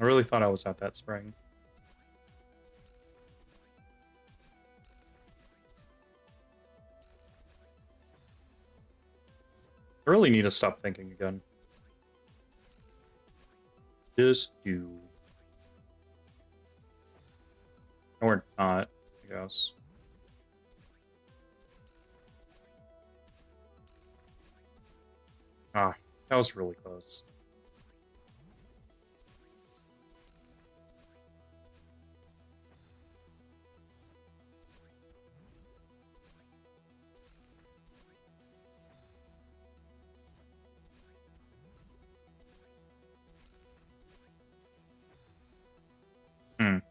I really thought I was at that spring. I really need to stop thinking again. Just do. Or not, I guess. Ah, that was really close. I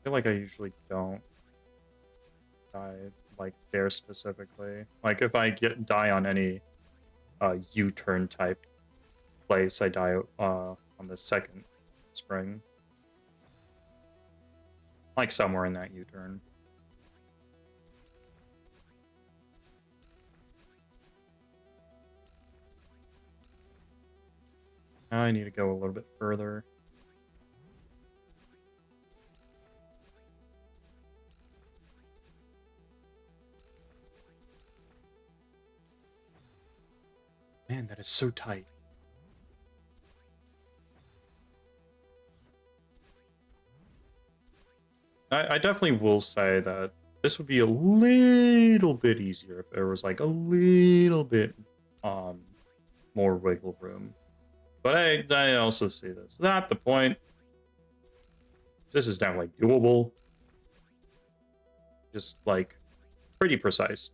feel like I usually don't die like there specifically. Like if I die on any U-turn type place, I die on the second spring. Like somewhere in that U-turn. I need to go a little bit further. Man, that is so tight. I definitely will say that this would be a little bit easier if there was like a little bit more wiggle room. But I also see this. Not the point. This is definitely doable. Just like pretty precise.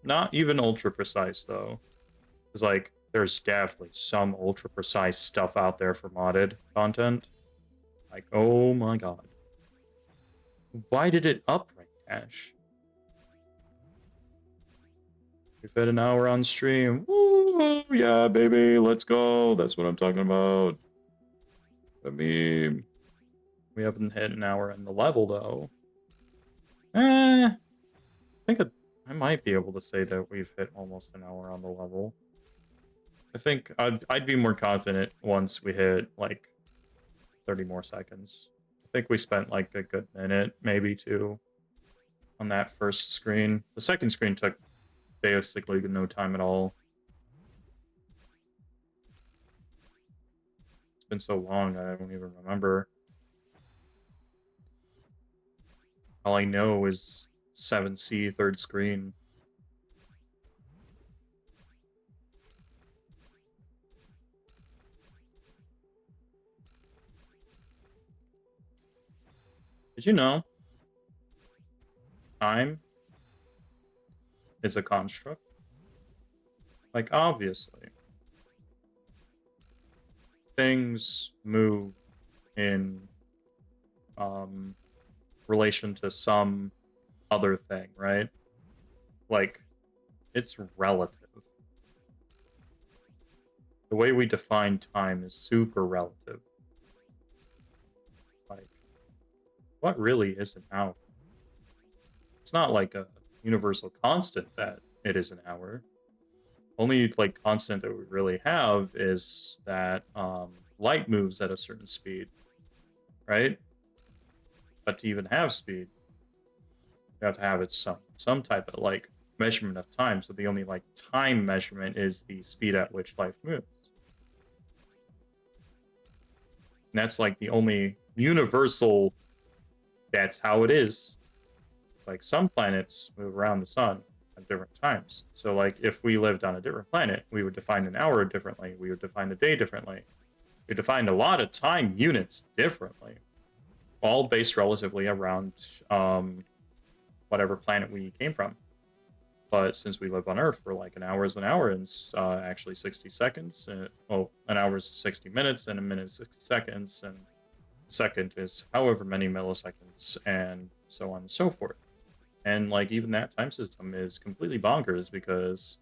Not even ultra precise though. It's like there's definitely some ultra precise stuff out there for modded content. Like, oh my god. Why did it upright dash? We've had an hour on stream. Woo, yeah, baby, let's go. That's what I'm talking about. I mean, we haven't hit an hour in the level though. I think I might be able to say that we've hit almost an hour on the level. I think I'd be more confident once we hit like 30 more seconds. I think we spent like a good minute, maybe two, on that first screen. The second screen took basically no time at all. It's been so long I don't even remember. All I know is 7C, third screen. Did you know time is a construct? Like, obviously, things move in relation to some other thing, right? Like, it's relative. The way we define time is super relative. Like, what really is an hour? It's not like a universal constant that it is an hour. Only like constant that we really have is that light moves at a certain speed, right? But to even have speed, you have to have it some type of like measurement of time. So the only like time measurement is the speed at which light moves. And that's like the only universal, that's how it is. Like some planets move around the sun at different times. So like if we lived on a different planet, we would define an hour differently. We would define a day differently. We defined a lot of time units differently, all based relatively around whatever planet we came from. But since we live on Earth, we're like an hour is an hour, and actually 60 seconds. Well, an hour is 60 minutes, and a minute is 60 seconds, and a second is however many milliseconds, and so on and so forth. And like even that time system is completely bonkers because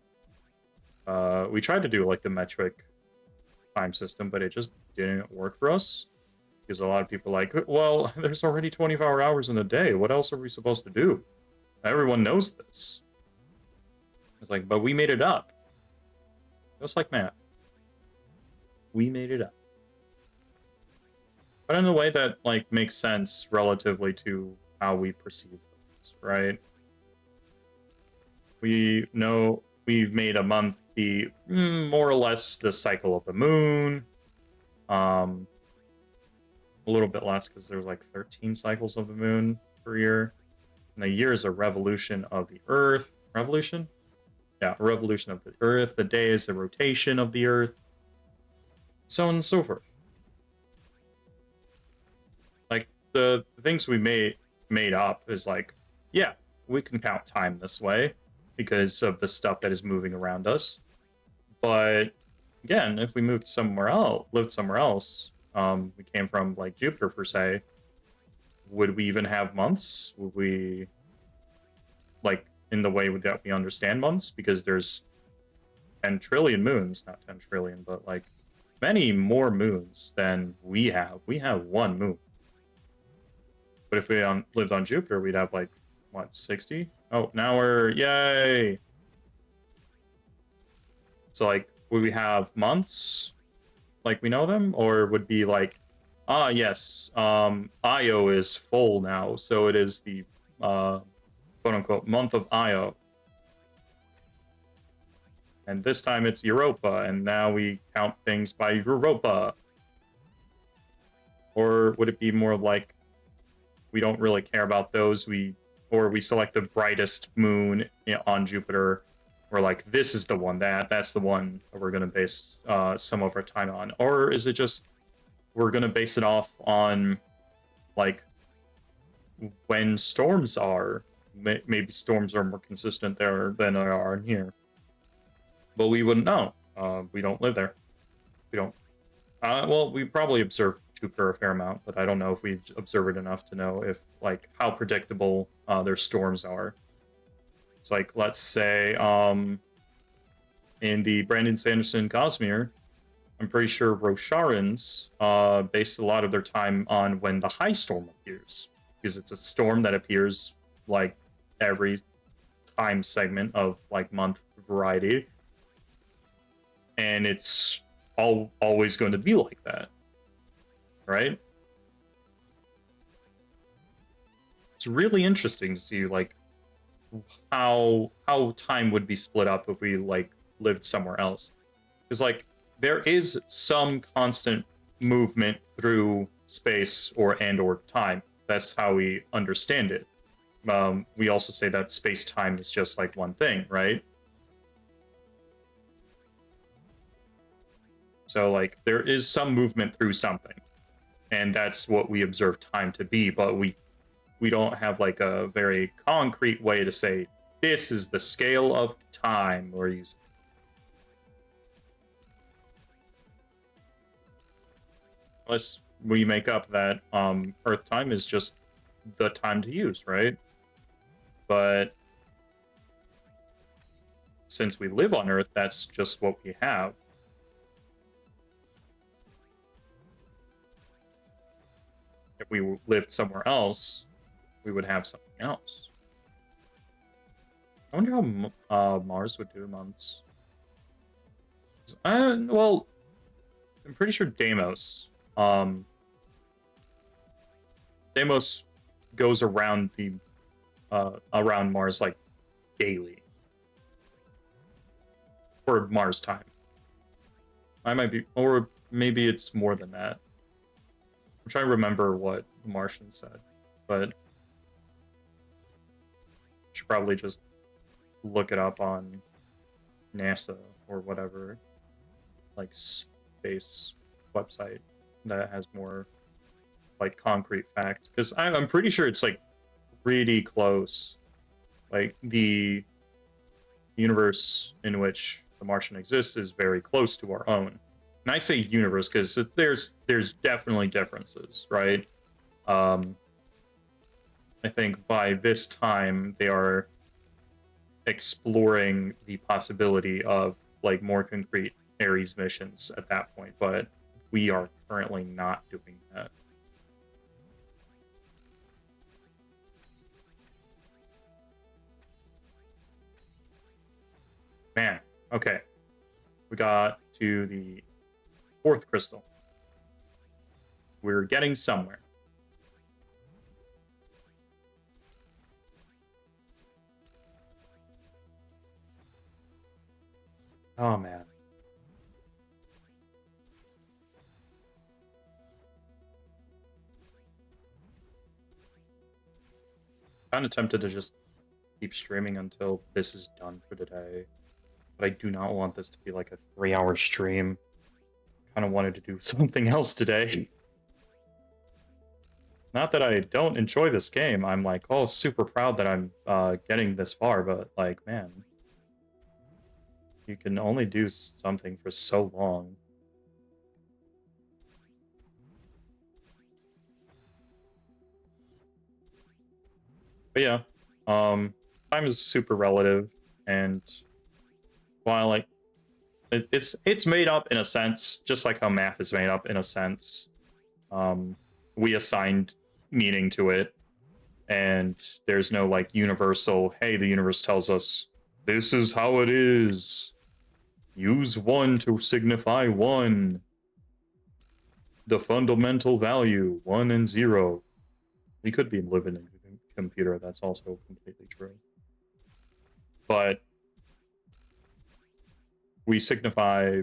we tried to do like the metric time system, but it just didn't work for us. Because a lot of people are like, well, there's already 24 hours in a day. What else are we supposed to do? Everyone knows this. It's like, but we made it up. Just like math. We made it up. But in a way that like makes sense relatively to how we perceive things, right? We know we've made a month be more or less the cycle of the moon. A little bit less because there's like 13 cycles of the moon per year. And the year is a revolution of the Earth. Revolution? Yeah, a revolution of the Earth. The day is a rotation of the Earth. So on and so forth. Like the things we made up is like, yeah, we can count time this way because of the stuff that is moving around us. But again, if we moved somewhere else, lived somewhere else, we came from like Jupiter per se, would we even have months? Would we, like, in the way that we understand months? Because there's 10 trillion moons, not 10 trillion, but like many more moons than we have. We have one moon. But if we lived on Jupiter, we'd have like, what, 60? Oh, now we're, yay! So like, would we have months like we know them? Or would be like, yes, Io is full now, so it is the quote unquote month of Io. And this time it's Europa, and now we count things by Europa. Or would it be more like we don't really care about those, or we select the brightest moon on Jupiter. We're like, this is the one, that's the one that we're going to base some of our time on. Or is it just we're going to base it off on like when storms are? Maybe storms are more consistent there than they are in here, but we wouldn't know. We don't live there. We don't. Well, we probably observe Jupiter a fair amount, but I don't know if we observe it enough to know if like how predictable their storms are. It's like, let's say in the Brandon Sanderson Cosmere, I'm pretty sure Rosharans based a lot of their time on when the high storm appears, because it's a storm that appears like every time segment of like month variety, and it's always going to be like that, right? It's really interesting to see like how time would be split up if we like lived somewhere else, because like there is some constant movement through space or time. That's how we understand it. We also say that space-time is just like one thing, right? So like there is some movement through something, and that's what we observe time to be, but we don't have like a very concrete way to say this is the scale of time we're using. Unless we make up that Earth time is just the time to use, right? But since we live on Earth, that's just what we have. If we lived somewhere else, we would have something else. I wonder how Mars would do months. Well, I'm pretty sure Deimos. Deimos goes around the around Mars like daily for Mars time. I might be, or maybe it's more than that. I'm trying to remember what the Martian said, but I should probably just look it up on NASA or whatever, like space website that has more like concrete facts. Because I'm pretty sure it's like pretty close. Like the universe in which the Martian exists is very close to our own. And I say universe because there's definitely differences, right? I think by this time they are exploring the possibility of like more concrete Ares missions at that point, but we are currently not doing that. Man, okay. We got to the 4th crystal. We're getting somewhere. Oh, man. I'm kind of tempted to just keep streaming until this is done for today. But I do not want this to be like a 3-hour stream. Kind of wanted to do something else today. Not that I don't enjoy this game. I'm like, oh, super proud that I'm getting this far, but like, man, you can only do something for so long. But yeah, time is super relative, and while like it's made up in a sense, just like how math is made up in a sense. We assigned meaning to it, and there's no like universal, hey, the universe tells us this is how it is. Use 1 to signify 1. The fundamental value, 1 and 0. We could be living in a computer, that's also completely true. But we signify...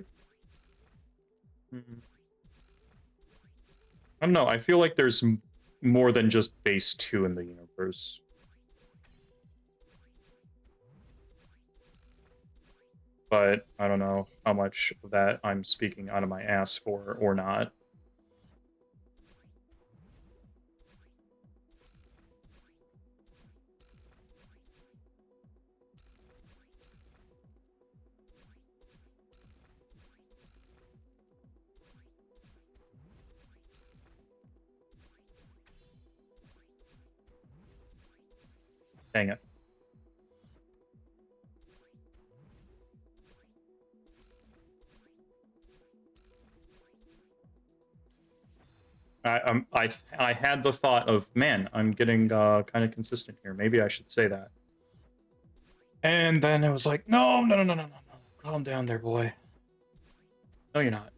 I don't know, I feel like there's more than just base 2 in the universe. But I don't know how much of that I'm speaking out of my ass for or not. Dang it. I had the thought of, man, I'm getting kind of consistent here. Maybe I should say that. And then I was like, no. Calm down there, boy. No, you're not.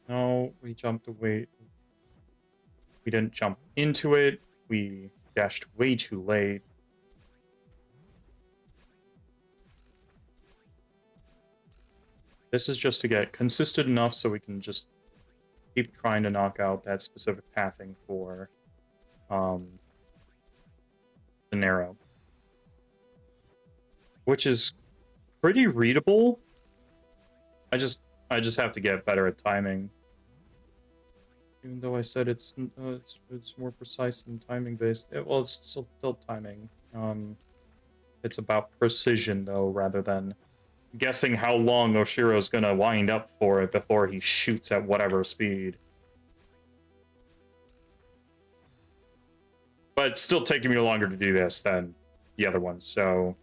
No, we jumped away. We didn't jump into it. We dashed way too late. This is just to get consistent enough so we can just keep trying to knock out that specific pathing for the narrow. Which is pretty readable. I just have to get better at timing. Even though I said it's more precise than timing based. Well, it's still timing. It's about precision though, rather than guessing how long Oshiro's gonna wind up for it before he shoots at whatever speed. But it's still taking me longer to do this than the other ones, so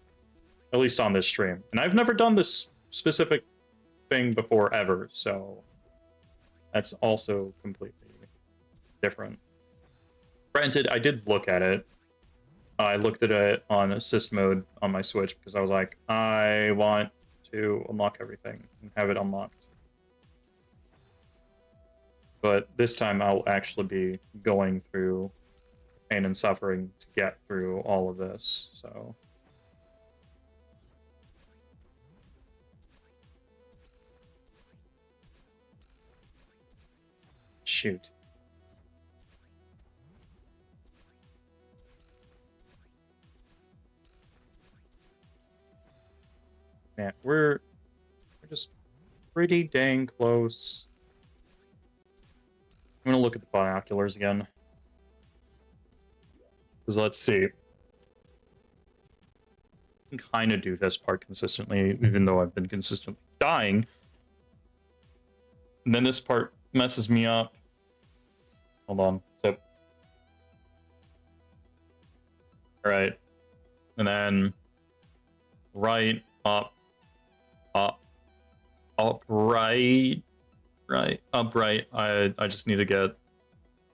at least on this stream. And I've never done this specific thing before ever, so that's also completely different. Granted, I did look at it, I looked at it on assist mode on my Switch because I was like, I want to unlock everything and have it unlocked. But this time I'll actually be going through pain and suffering to get through all of this, so... Shoot. Man, we're just pretty dang close. I'm gonna look at the binoculars again. Because let's see. I can kind of do this part consistently, even though I've been consistently dying. And then this part messes me up. Hold on. So, alright. And then right, up, up, right, upright. I just need to get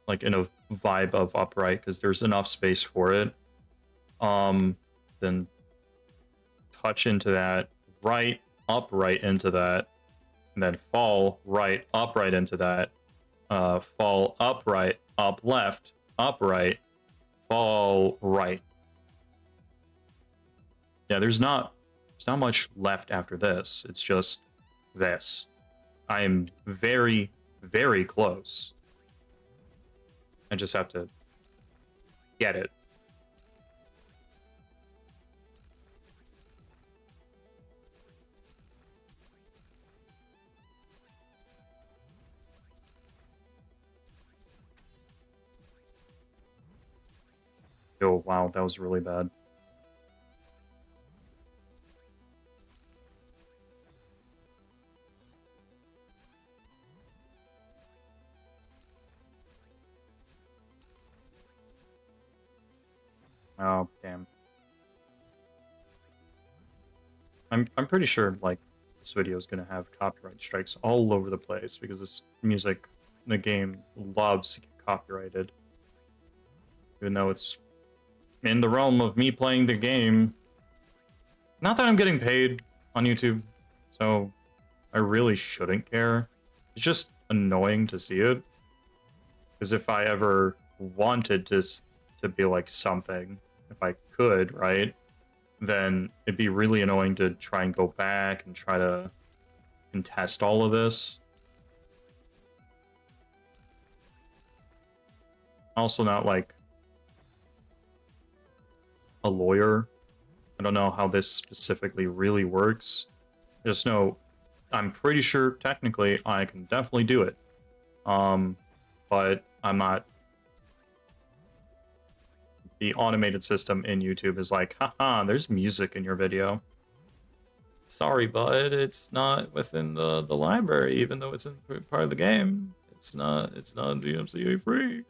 like in a vibe of upright because there's enough space for it. Then touch into that, right, upright into that, and then fall right, upright into that. Fall upright, up left, upright, fall right. Yeah, there's not much left after this. It's just this. I am very, very close. I just have to get it. Oh, wow, that was really bad. Oh, damn. I'm pretty sure, like, this video is gonna have copyright strikes all over the place because this music in the game loves to get copyrighted. Even though it's in the realm of me playing the game. Not that I'm getting paid on YouTube, so I really shouldn't care. It's just annoying to see it. Because if I ever wanted to be like something, if I could, right, then it'd be really annoying to try and go back and try to contest all of this. Also not like a lawyer. I don't know how this specifically really works. I just know I'm pretty sure technically I can definitely do it. But I'm not. The automated system in YouTube is like, haha, there's music in your video. Sorry, bud, it's not within the library, even though it's in part of the game. It's not DMCA free.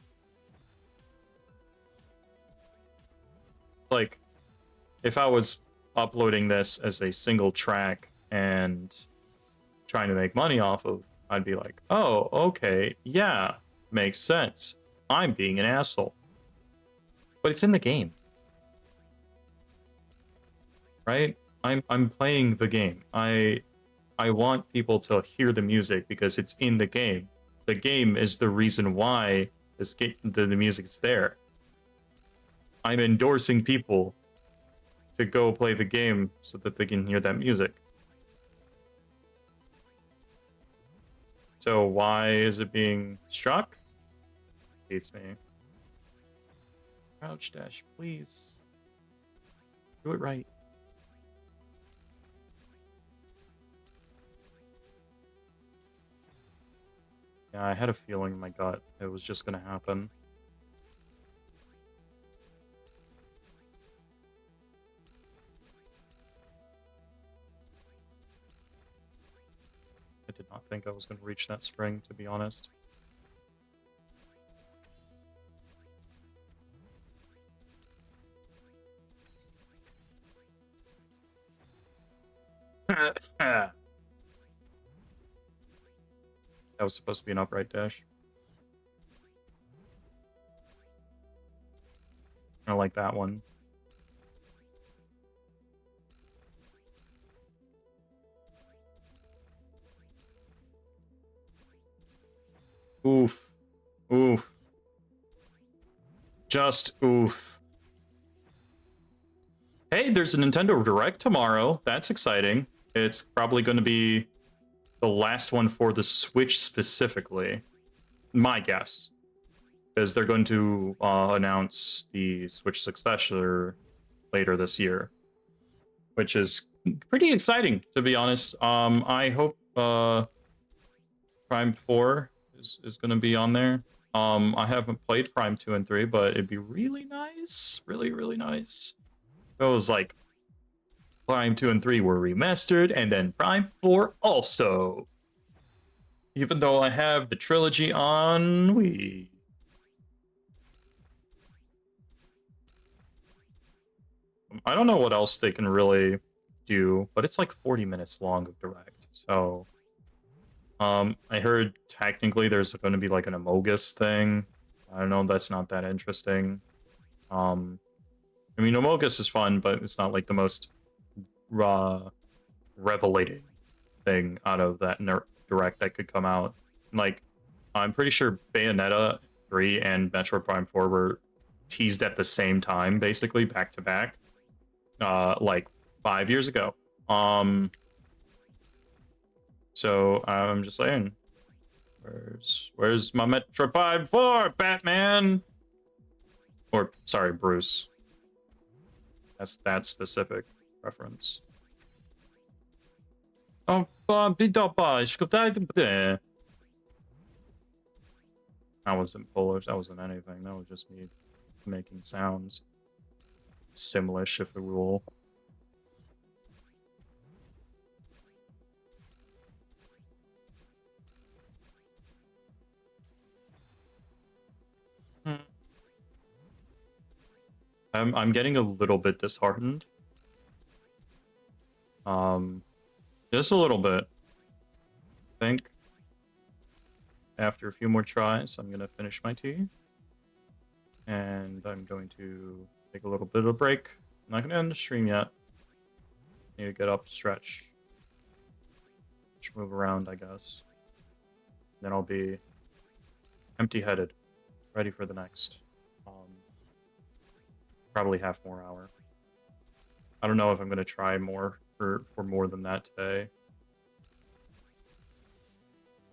Like, if I was uploading this as a single track and trying to make money off of, I'd be like, oh, okay, yeah, makes sense. I'm being an asshole. But it's in the game. Right? I'm playing the game. I want people to hear the music because it's in the game. The game is the reason why the music is there. I'm endorsing people to go play the game so that they can hear that music. So why is it being struck? Beats me. Crouch dash, please. Do it right. Yeah, I had a feeling in my gut it was just gonna happen. I did not think I was gonna reach that spring, to be honest. That was supposed to be an upright dash. I like that one. Oof. Oof. Just oof. Hey, there's a Nintendo Direct tomorrow. That's exciting. It's probably going to be the last one for the Switch specifically. My guess. Because they're going to announce the Switch successor later this year, which is pretty exciting, to be honest. I hope Prime 4 is going to be on there. I haven't played Prime 2 and 3, but it'd be really nice. Really, really nice. It was like Prime 2 and 3 were remastered, and then Prime 4 also. Even though I have the trilogy on Wii. I don't know what else they can really do, but it's like 40 minutes long of Direct. So, I heard technically there's going to be like an Amogus thing. I don't know, that's not that interesting. I mean, Amogus is fun, but it's not like the most revelating thing out of that Direct that could come out. Like, I'm pretty sure Bayonetta 3 and Metroid Prime 4 were teased at the same time, basically back to back, like 5 years ago. So I'm just saying, where's my Metroid Prime 4, Batman? Or sorry, Bruce. That's that specific reference. Oh, that wasn't Polish. That wasn't anything. That was just me making sounds. Simlish, if it will. I'm getting a little bit disheartened. Just a little bit. I think after a few more tries, I'm gonna finish my tea. And I'm going to take a little bit of a break. I'm not gonna end the stream yet. Need to get up, stretch, move around, I guess. Then I'll be empty-headed, ready for the next. Probably half more hour. I don't know if I'm gonna try more for more than that today.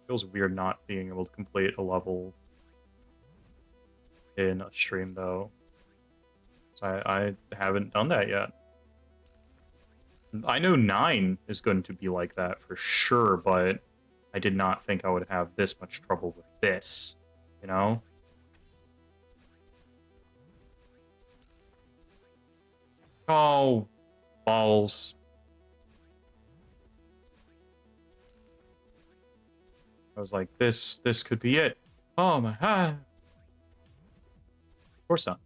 Feels weird not being able to complete a level in a stream though. So I haven't done that yet. I know 9 is going to be like that for sure, but I did not think I would have this much trouble with this, you know? Oh, balls. I was like, this could be it. Oh my god. Of course not.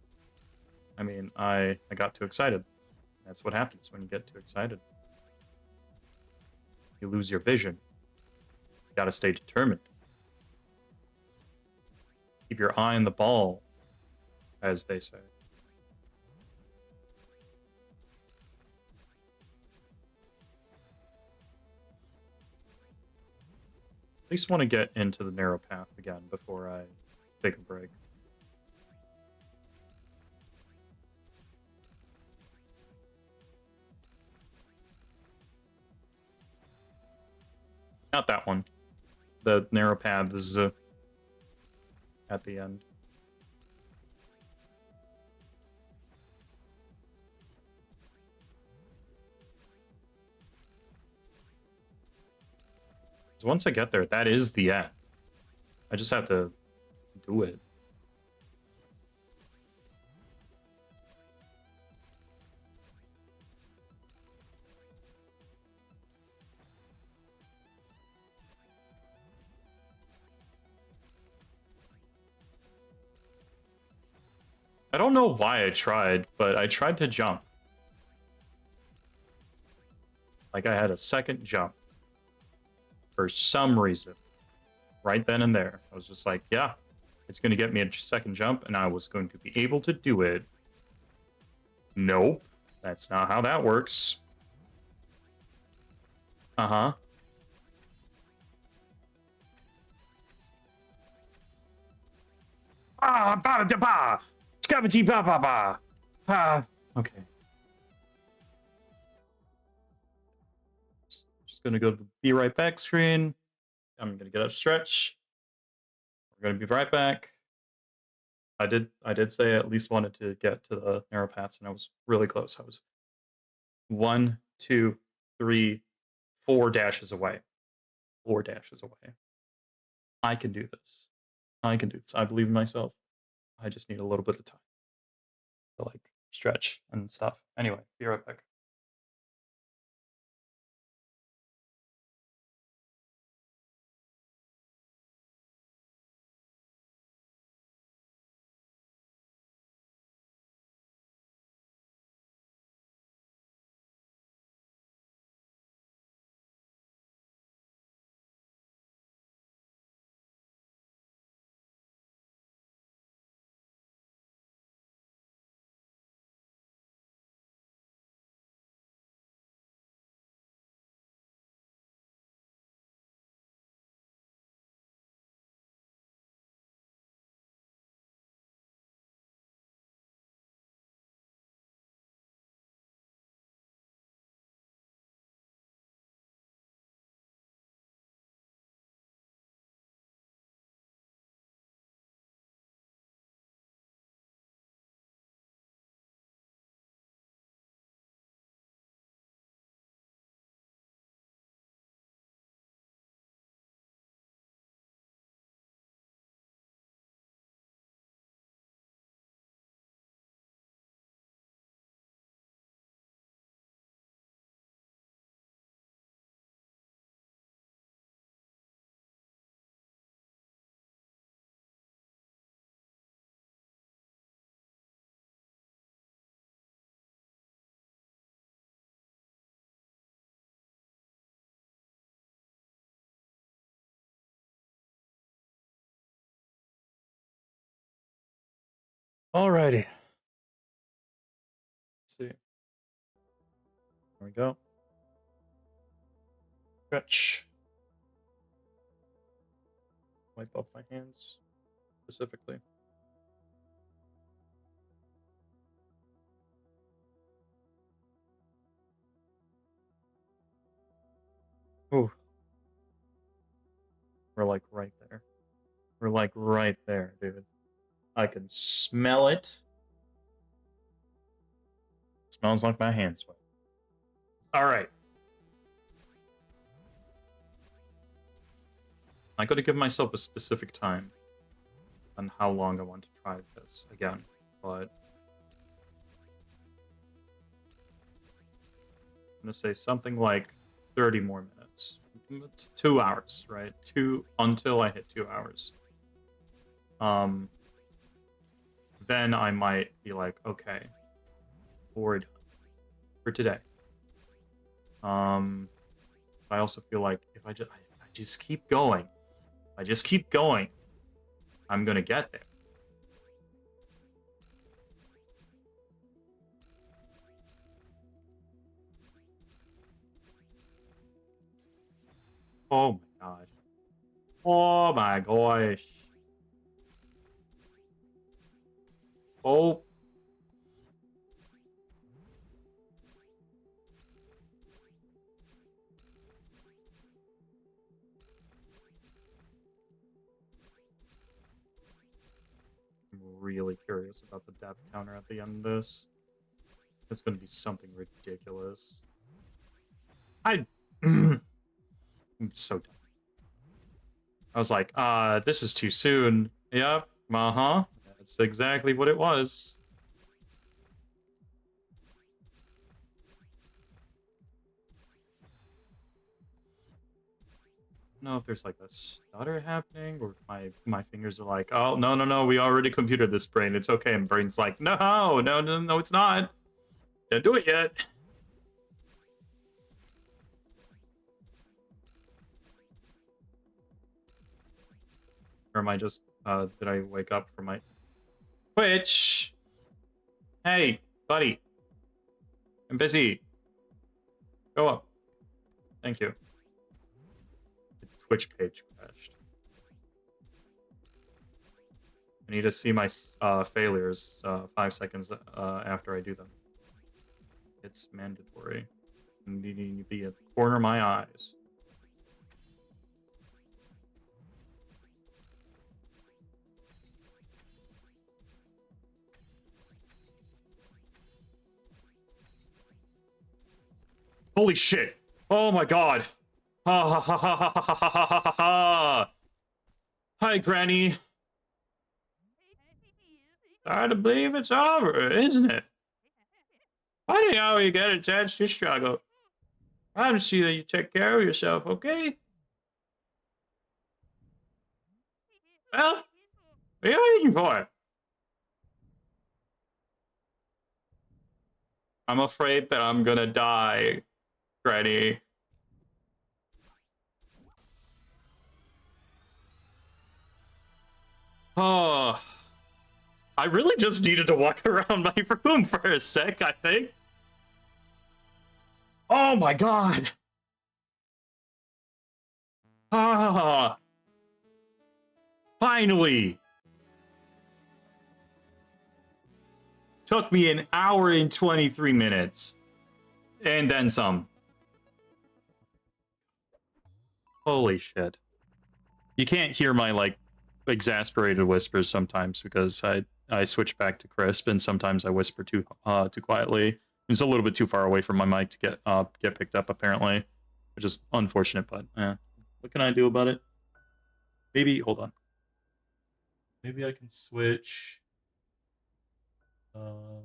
I mean, I got too excited. That's what happens when you get too excited. You lose your vision. You gotta stay determined. Keep your eye on the ball, as they say. At least want to get into the narrow path again before I take a break. Not that one. The narrow paths at the end. So once I get there, that is the end. I just have to do it. I don't know why I tried, but I tried to jump. Like I had a second jump. For some reason. Right then and there. I was just like, yeah, it's going to get me a second jump, and I was going to be able to do it. Nope. That's not how that works. Okay. Just gonna go to the be right back screen. I'm gonna get up stretch. We're gonna be right back. I did say I at least wanted to get to the narrow paths, and I was really close. I was 1, 2, 3, 4 dashes away. 4 dashes away. I can do this. I can do this. I believe in myself. I just need a little bit of time to like stretch and stuff. Anyway, be right back. Alrighty. Let's see. There we go. Stretch. Wipe off my hands specifically. Ooh. We're like right there. We're like right there, dude. I can smell it. Smells like my hand sweat. All right. I got to give myself a specific time on how long I want to try this again, but I'm gonna say something like 30 more minutes. 2 hours, right? Until I hit 2 hours. Then I might be like, okay, we're done for today. I also feel like if I just keep going, I'm gonna get there. Oh my god. Oh my gosh. Oh. I'm really curious about the death counter at the end of this. It's gonna be something ridiculous. I'm so dumb. I was like, this is too soon. Yep. Uh-huh. That's exactly what it was. I don't know if there's like a stutter happening or if my fingers are like, oh no, we already computed this brain. It's okay. And brain's like, no, it's not. Don't do it yet. Or am I just did I wake up from my Twitch? Hey, buddy. I'm busy. Go up. Thank you. The Twitch page crashed. I need to see my failures 5 seconds after I do them. It's mandatory. They need to be at the corner of my eyes. Holy shit! Oh my god! Ha ha ha ha ha ha ha ha ha ha! Hi, Granny. Hard to believe it's over, isn't it? Funny how you get a chance to struggle. I'm to see that you take care of yourself, okay? Well, what are you waiting for? I'm afraid that I'm gonna die, Granny. Oh, I really just needed to walk around my room for a sec, I think. Oh my god. Ah, finally. Took me an hour and 23 minutes. And then some. Holy shit. You can't hear my, like, exasperated whispers sometimes because I switch back to crisp, and sometimes I whisper too quietly. It's a little bit too far away from my mic to get picked up, apparently, which is unfortunate. But what can I do about it? Maybe hold on. Maybe I can switch the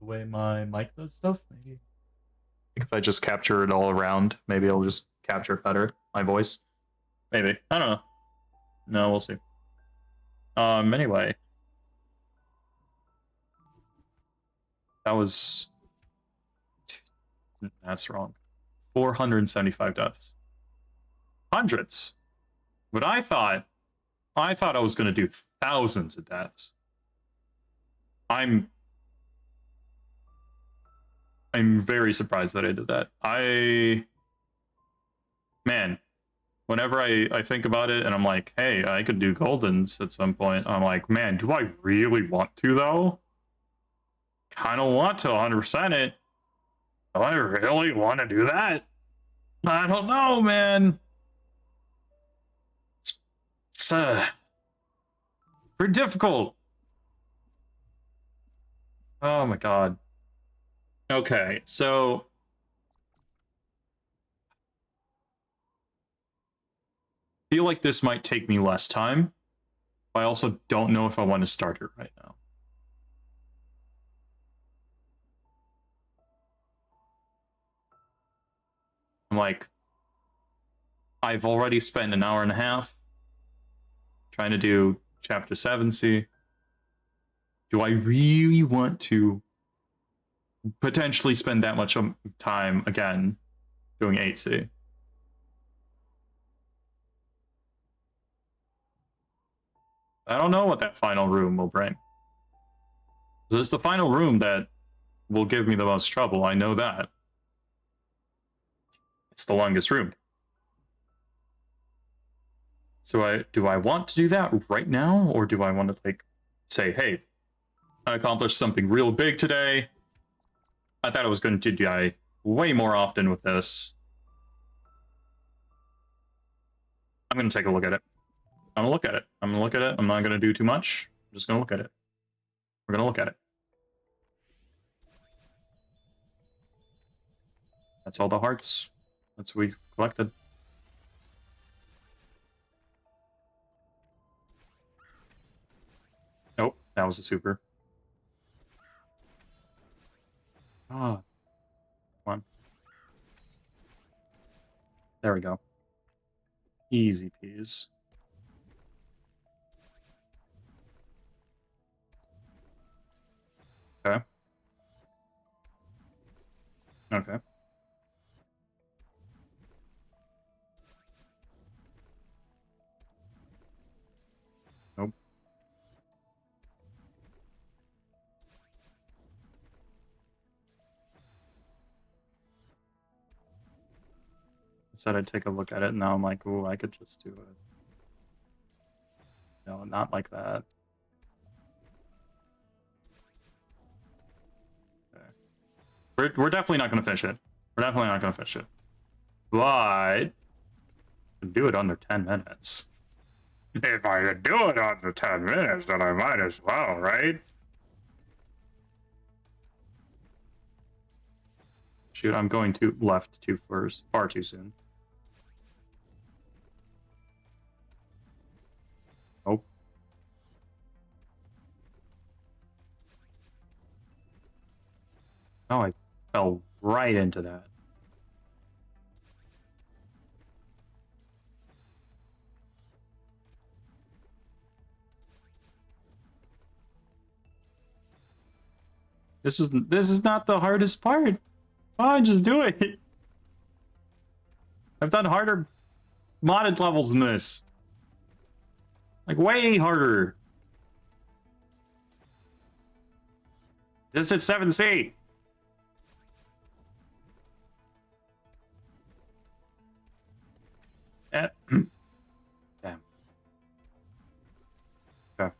way my mic does stuff. Maybe if I just capture it all around, maybe it'll just capture better my voice. Maybe, I don't know. No, we'll see. Anyway, that was that's wrong. 475 deaths. Hundreds. But I thought I was gonna do thousands of deaths. I'm very surprised that I did that. Man, whenever I think about it and I'm like, hey, I could do Goldens at some point, I'm like, man, do I really want to, though? Kind of want to 100% it. Do I really want to do that? I don't know, man. It's pretty difficult. Oh my god. Okay, so I feel like this might take me less time. But I also don't know if I want to start it right now. I'm like, I've already spent an hour and a half trying to do chapter 7C. Do I really want to potentially spend that much time again doing 8C? I don't know what that final room will bring. This is the final room that will give me the most trouble. I know that. It's the longest room. So do I want to do that right now, or do I want to like say, hey, I accomplished something real big today. I thought I was going to die way more often with this. I'm going to take a look at it. I'm going to look at it. I'm going to look at it. I'm not going to do too much. I'm just going to look at it. We're going to look at it. That's all the hearts. That's what we collected. Nope, that was a super. Ah, come on. There we go. Easy peas. Okay. Okay. Nope. I said I'd take a look at it, and now I'm like, ooh, I could just do it. No, not like that. Okay. We're definitely not going to finish it. We're definitely not going to finish it. But do it under 10 minutes. If I could do it under 10 minutes, then I might as well, right? Shoot, I'm going to left too first, far too soon. Oh. Oh, I fell right into that. This is not the hardest part. Oh, just do it. I've done harder modded levels than this. Like, way harder. Just at 7C. Damn. Okay.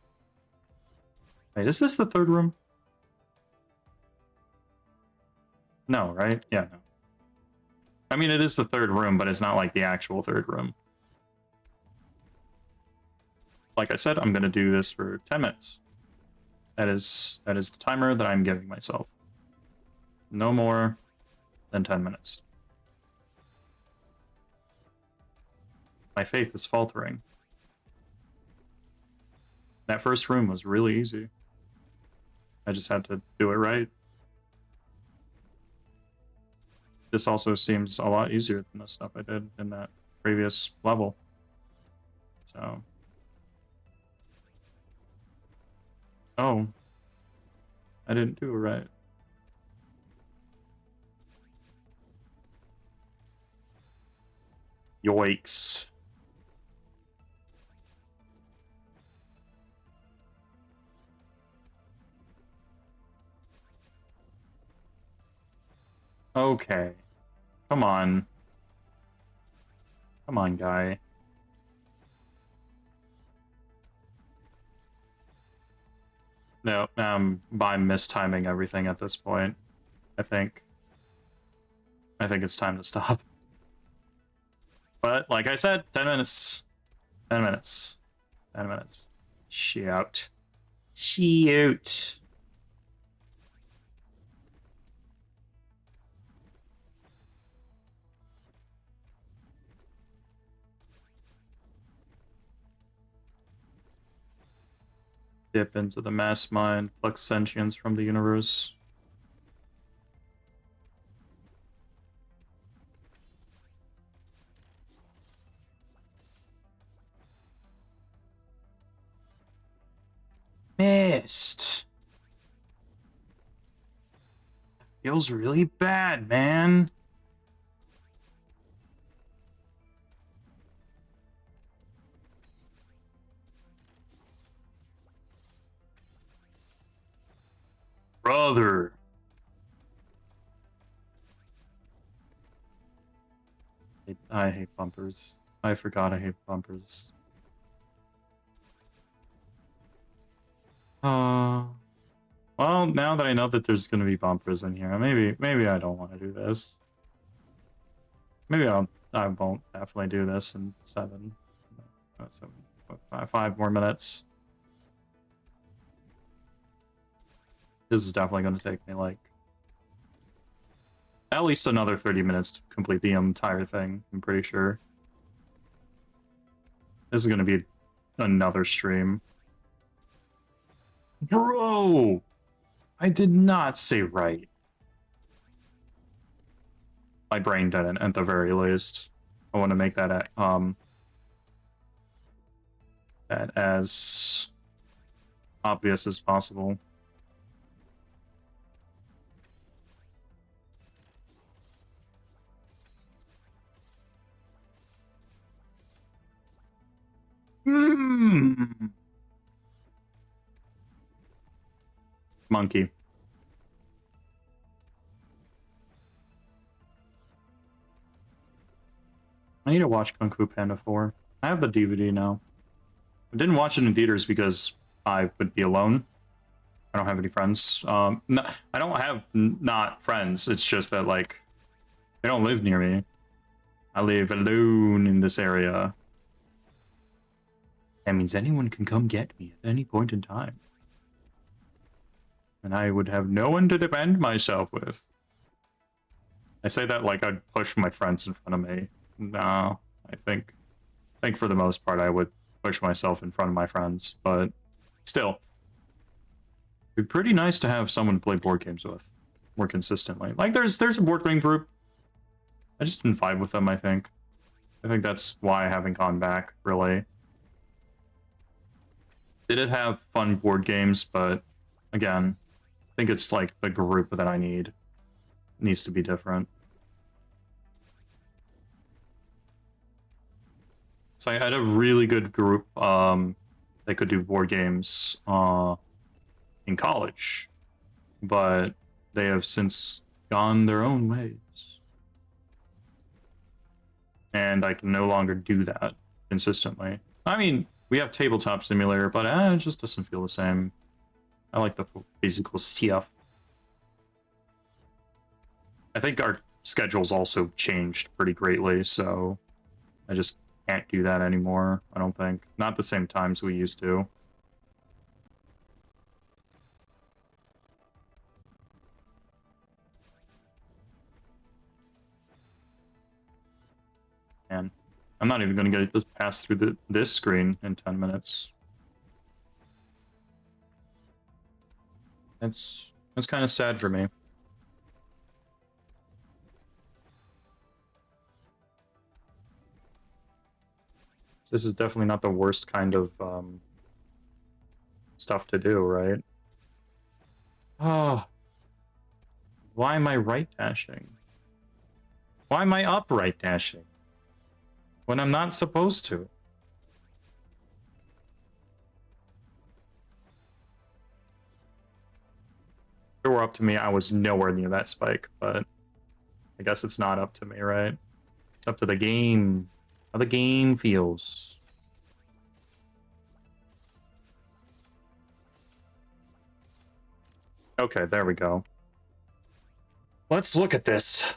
Wait, is this the third room? No, right? Yeah, no. I mean, it is the third room, but it's not like the actual third room. Like I said, I'm going to do this for 10 minutes. That is the timer that I'm giving myself. No more than 10 minutes. My faith is faltering. That first room was really easy. I just had to do it right. This also seems a lot easier than the stuff I did in that previous level. So. Oh. I didn't do it right. Yoicks. Okay. Come on. Come on, guy. No, I'm mistiming everything at this point. I think it's time to stop. But like I said, 10 minutes. 10 minutes. 10 minutes. Shoot. Shoot. Dip into the mass mind, pluck sentience from the universe. Missed. Feels really bad, man. Brother. I hate bumpers. I forgot I hate bumpers. Well, now that I know that there's gonna be bumpers in here, maybe I don't want to do this. Maybe I won't definitely do this in 5 more minutes. This is definitely going to take me like at least another 30 minutes to complete the entire thing, I'm pretty sure. This is going to be another stream. Bro! I did not say right. My brain didn't, at the very least. I want to make that as obvious as possible. Monkey. I need to watch Kung Fu Panda 4. I have the DVD now. I didn't watch it in theaters because I would be alone. I don't have any friends. No, I don't have not friends. It's just that like they don't live near me. I live alone in this area. That means anyone can come get me at any point in time. And I would have no one to defend myself with. I say that like I'd push my friends in front of me. No, I think for the most part I would push myself in front of my friends, but still, it'd be pretty nice to have someone to play board games with more consistently. Like there's a board game group. I just didn't vibe with them, I think. I think that's why I haven't gone back, really. Did it have fun board games, but again, I think it's like the group that I need. It needs to be different. So I had a really good group that could do board games in college, but they have since gone their own ways. And I can no longer do that consistently. I mean, we have Tabletop Simulator, but it just doesn't feel the same. I like the physical stuff. I think our schedules also changed pretty greatly, so I just can't do that anymore, I don't think. Not the same times we used to. And I'm not even going to get this pass through this screen in 10 minutes. That's kind of sad for me. This is definitely not the worst kind of stuff to do, right? Oh, why am I right dashing? Why am I upright dashing when I'm not supposed to? If it were up to me, I was nowhere near that spike, but I guess it's not up to me, right? It's up to the game. How the game feels. Okay, there we go. Let's look at this.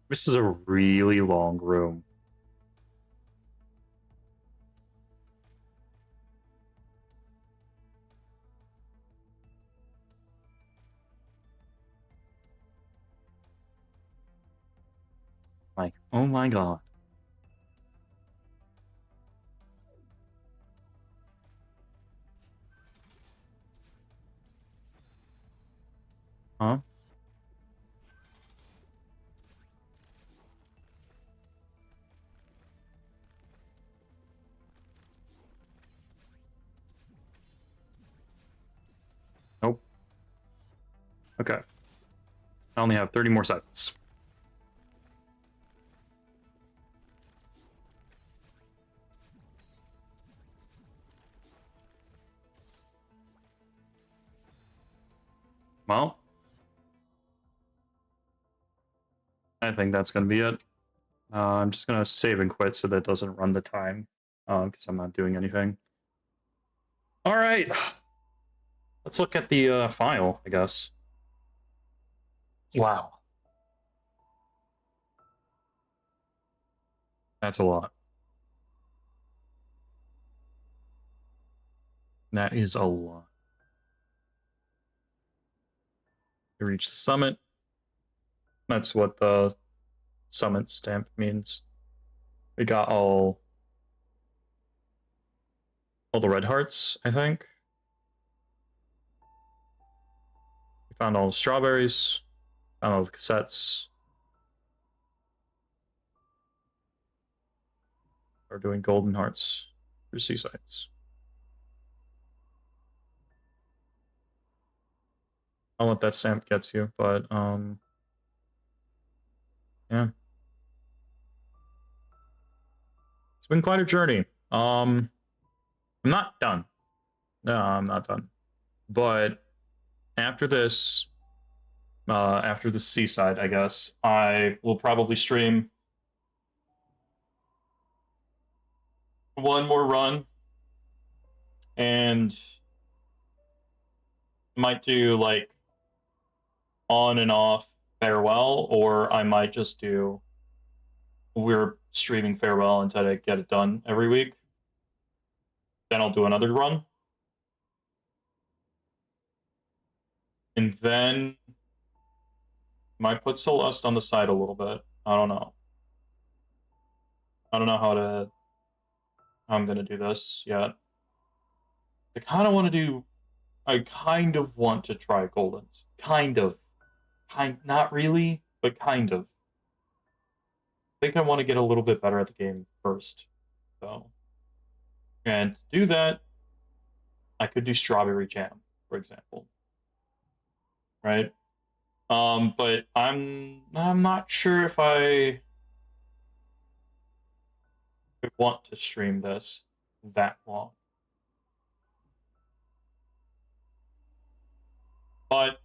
This is a really long room. Like, oh my god. Huh? Nope. Okay. I only have 30 more seconds. Well, I think that's going to be it. I'm just going to save and quit so that doesn't run the time because I'm not doing anything. All right. Let's look at the file, I guess. Wow. That's a lot. That is a lot. We reach the summit. That's what the summit stamp means. We got all the red hearts, I think. We found all the strawberries. Found all the cassettes. We're doing golden hearts. for seasides. I'll let that Samp gets you, but yeah. It's been quite a journey. I'm not done. No, I'm not done. But after this, after the seaside, I guess, I will probably stream one more run and might do like on and off farewell, or I might just do we're streaming farewell until I get it done every week. Then I'll do another run. And then might put Celeste on the side a little bit. I don't know. I don't know how I'm gonna do this yet. I kind of want to do. I kind of want to try Goldens. Not really, but kind of. I think I want to get a little bit better at the game first, though. And to do that, I could do Strawberry Jam, for example. Right? But I'm not sure if I want to stream this that long. But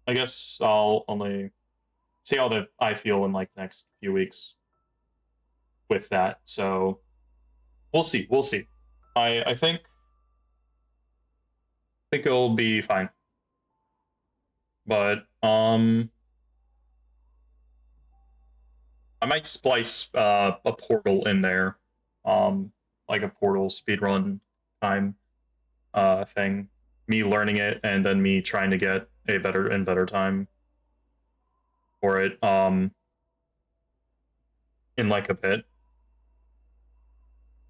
I guess I'll only see how that I feel in like the next few weeks with that. So we'll see. We'll see. I think it'll be fine. But I might splice a portal in there. Like a portal speedrun time thing. Me learning it and then me trying to get a better and better time for it in like a bit.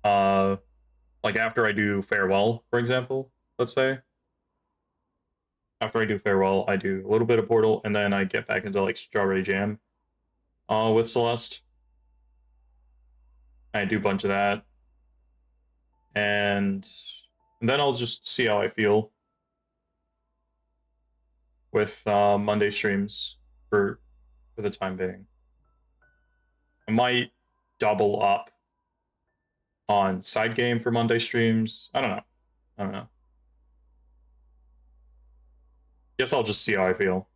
Like after I do farewell, for example, let's say. After I do farewell, I do a little bit of portal and then I get back into like Strawberry Jam with Celeste. I do a bunch of that. And then I'll just see how I feel with Monday streams for the time being. I might double up on side game for Monday streams. I don't know. Guess I'll just see how I feel.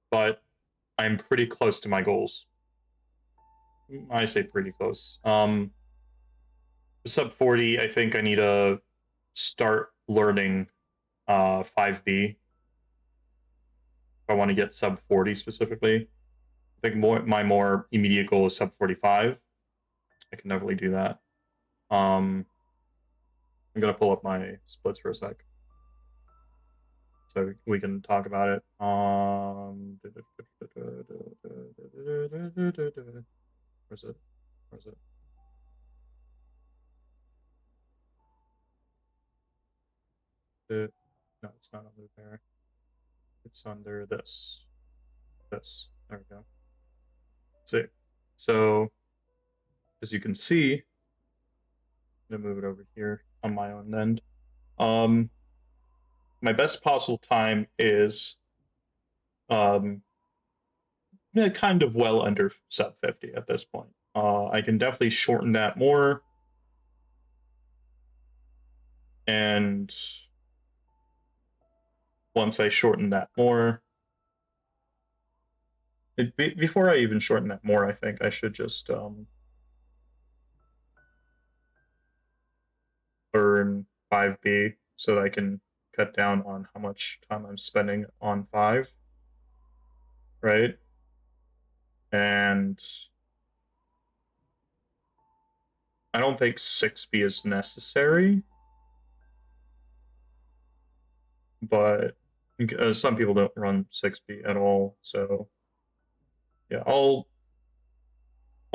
But I'm pretty close to my goals. I say pretty close. Sub 40, I think I need to start learning 5B. If I want to get sub 40 specifically. I think my more immediate goal is sub 45. I can definitely do that. I'm gonna pull up my splits for a sec, so we can talk about it. Where's it? Where's it? No, it's not under there. It's under this. This. There we go. Let's see. So, as you can see, I'm gonna move it over here on my own end. My best possible time is kind of well under sub 50 at this point. I can definitely shorten that more. And once I shorten that more, before I even shorten that more, I think I should just learn 5B so that I can cut down on how much time I'm spending on 5. Right? And I don't think 6B is necessary. But some people don't run 6B at all, so yeah, I'll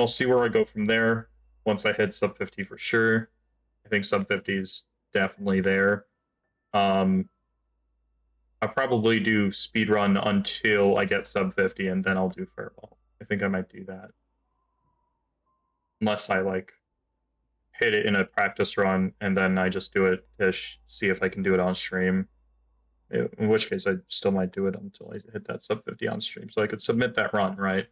see where I go from there once I hit sub 50 for sure. I think sub 50 is definitely there. I'll probably do speedrun until I get sub 50 and then I'll do farewell. I think I might do that. Unless I like hit it in a practice run, and then I just do it to see if I can do it on stream. In which case, I still might do it until I hit that sub 50 on stream, so I could submit that run, right?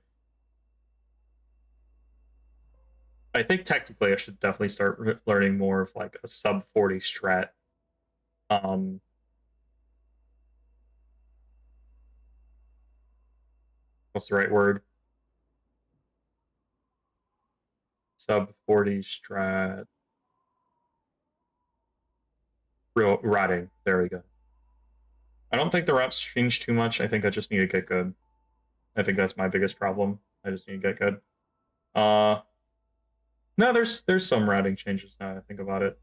I think technically I should definitely start learning more of like a sub 40 strat. What's the right word? Sub 40 strat. Real routing. There we go. I don't think the routes change too much. I think I just need to get good. I think that's my biggest problem. I just need to get good. No, there's some routing changes now I think about it.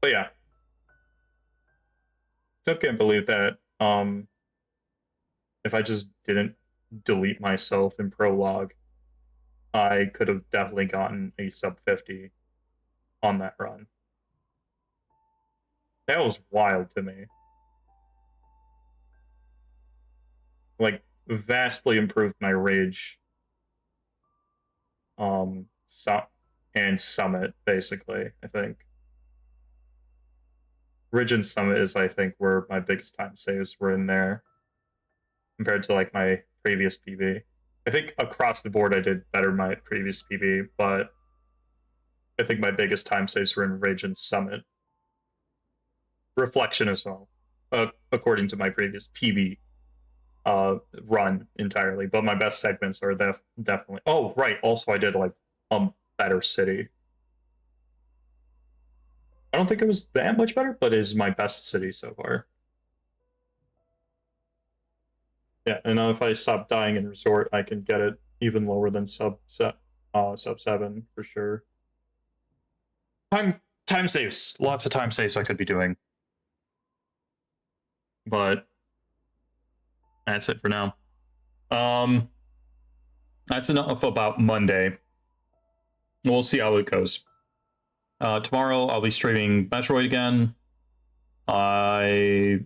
But yeah. Still can't believe that if I just didn't delete myself in prologue, I could have definitely gotten a sub 50 on that run. That was wild to me. Like, vastly improved my rage. And Summit, basically, I think. Ridge and Summit is, I think, where my biggest time saves were in there compared to like my previous PB. I think across the board I did better my previous PB, but I think my biggest time saves were in Ridge and Summit. Reflection as well, according to my previous PB run entirely. But my best segments are definitely. Oh, right. Also, I did like better city. I don't think it was that much better, but it is my best city so far. Yeah, and if I stop dying in resort, I can get it even lower than sub 7 for sure. Time saves, lots of time saves I could be doing, but that's it for now. That's enough about Monday. We'll see how it goes. Tomorrow I'll be streaming Metroid again. I'm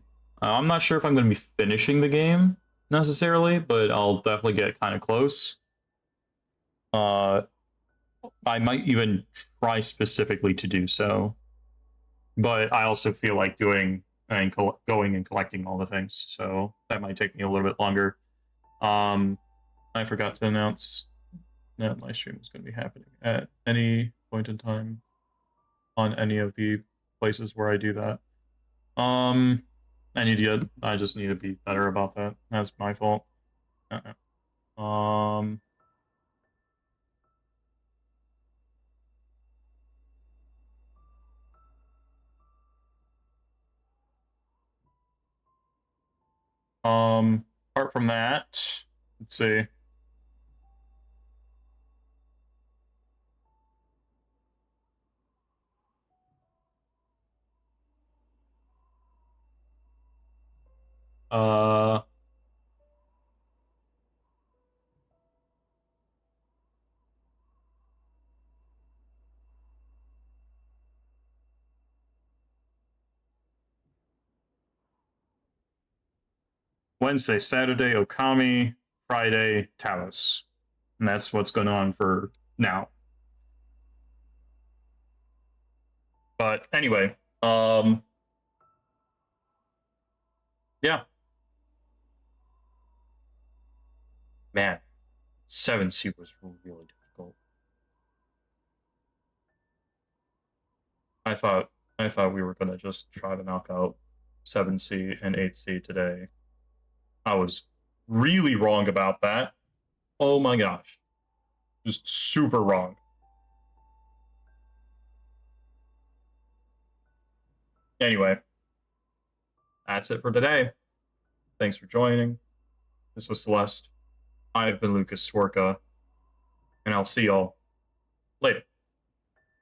not sure if I'm going to be finishing the game necessarily, but I'll definitely get kind of close. I might even try specifically to do so, but I also feel like doing and going and collecting all the things, so that might take me a little bit longer. I forgot to announce that my stream is going to be happening at any point in time on any of the places where I do that. I just need to be better about that. That's my fault. Apart from that, let's see. Wednesday, Saturday, Okami, Friday, Talos. And that's what's going on for now. But anyway, yeah. Man, 7C was really difficult. I thought we were gonna just try to knock out 7C and 8C today. I was really wrong about that. Oh my gosh. Just super wrong. Anyway, that's it for today. Thanks for joining. This was Celeste. I've been Lucas Twerka, and I'll see y'all later.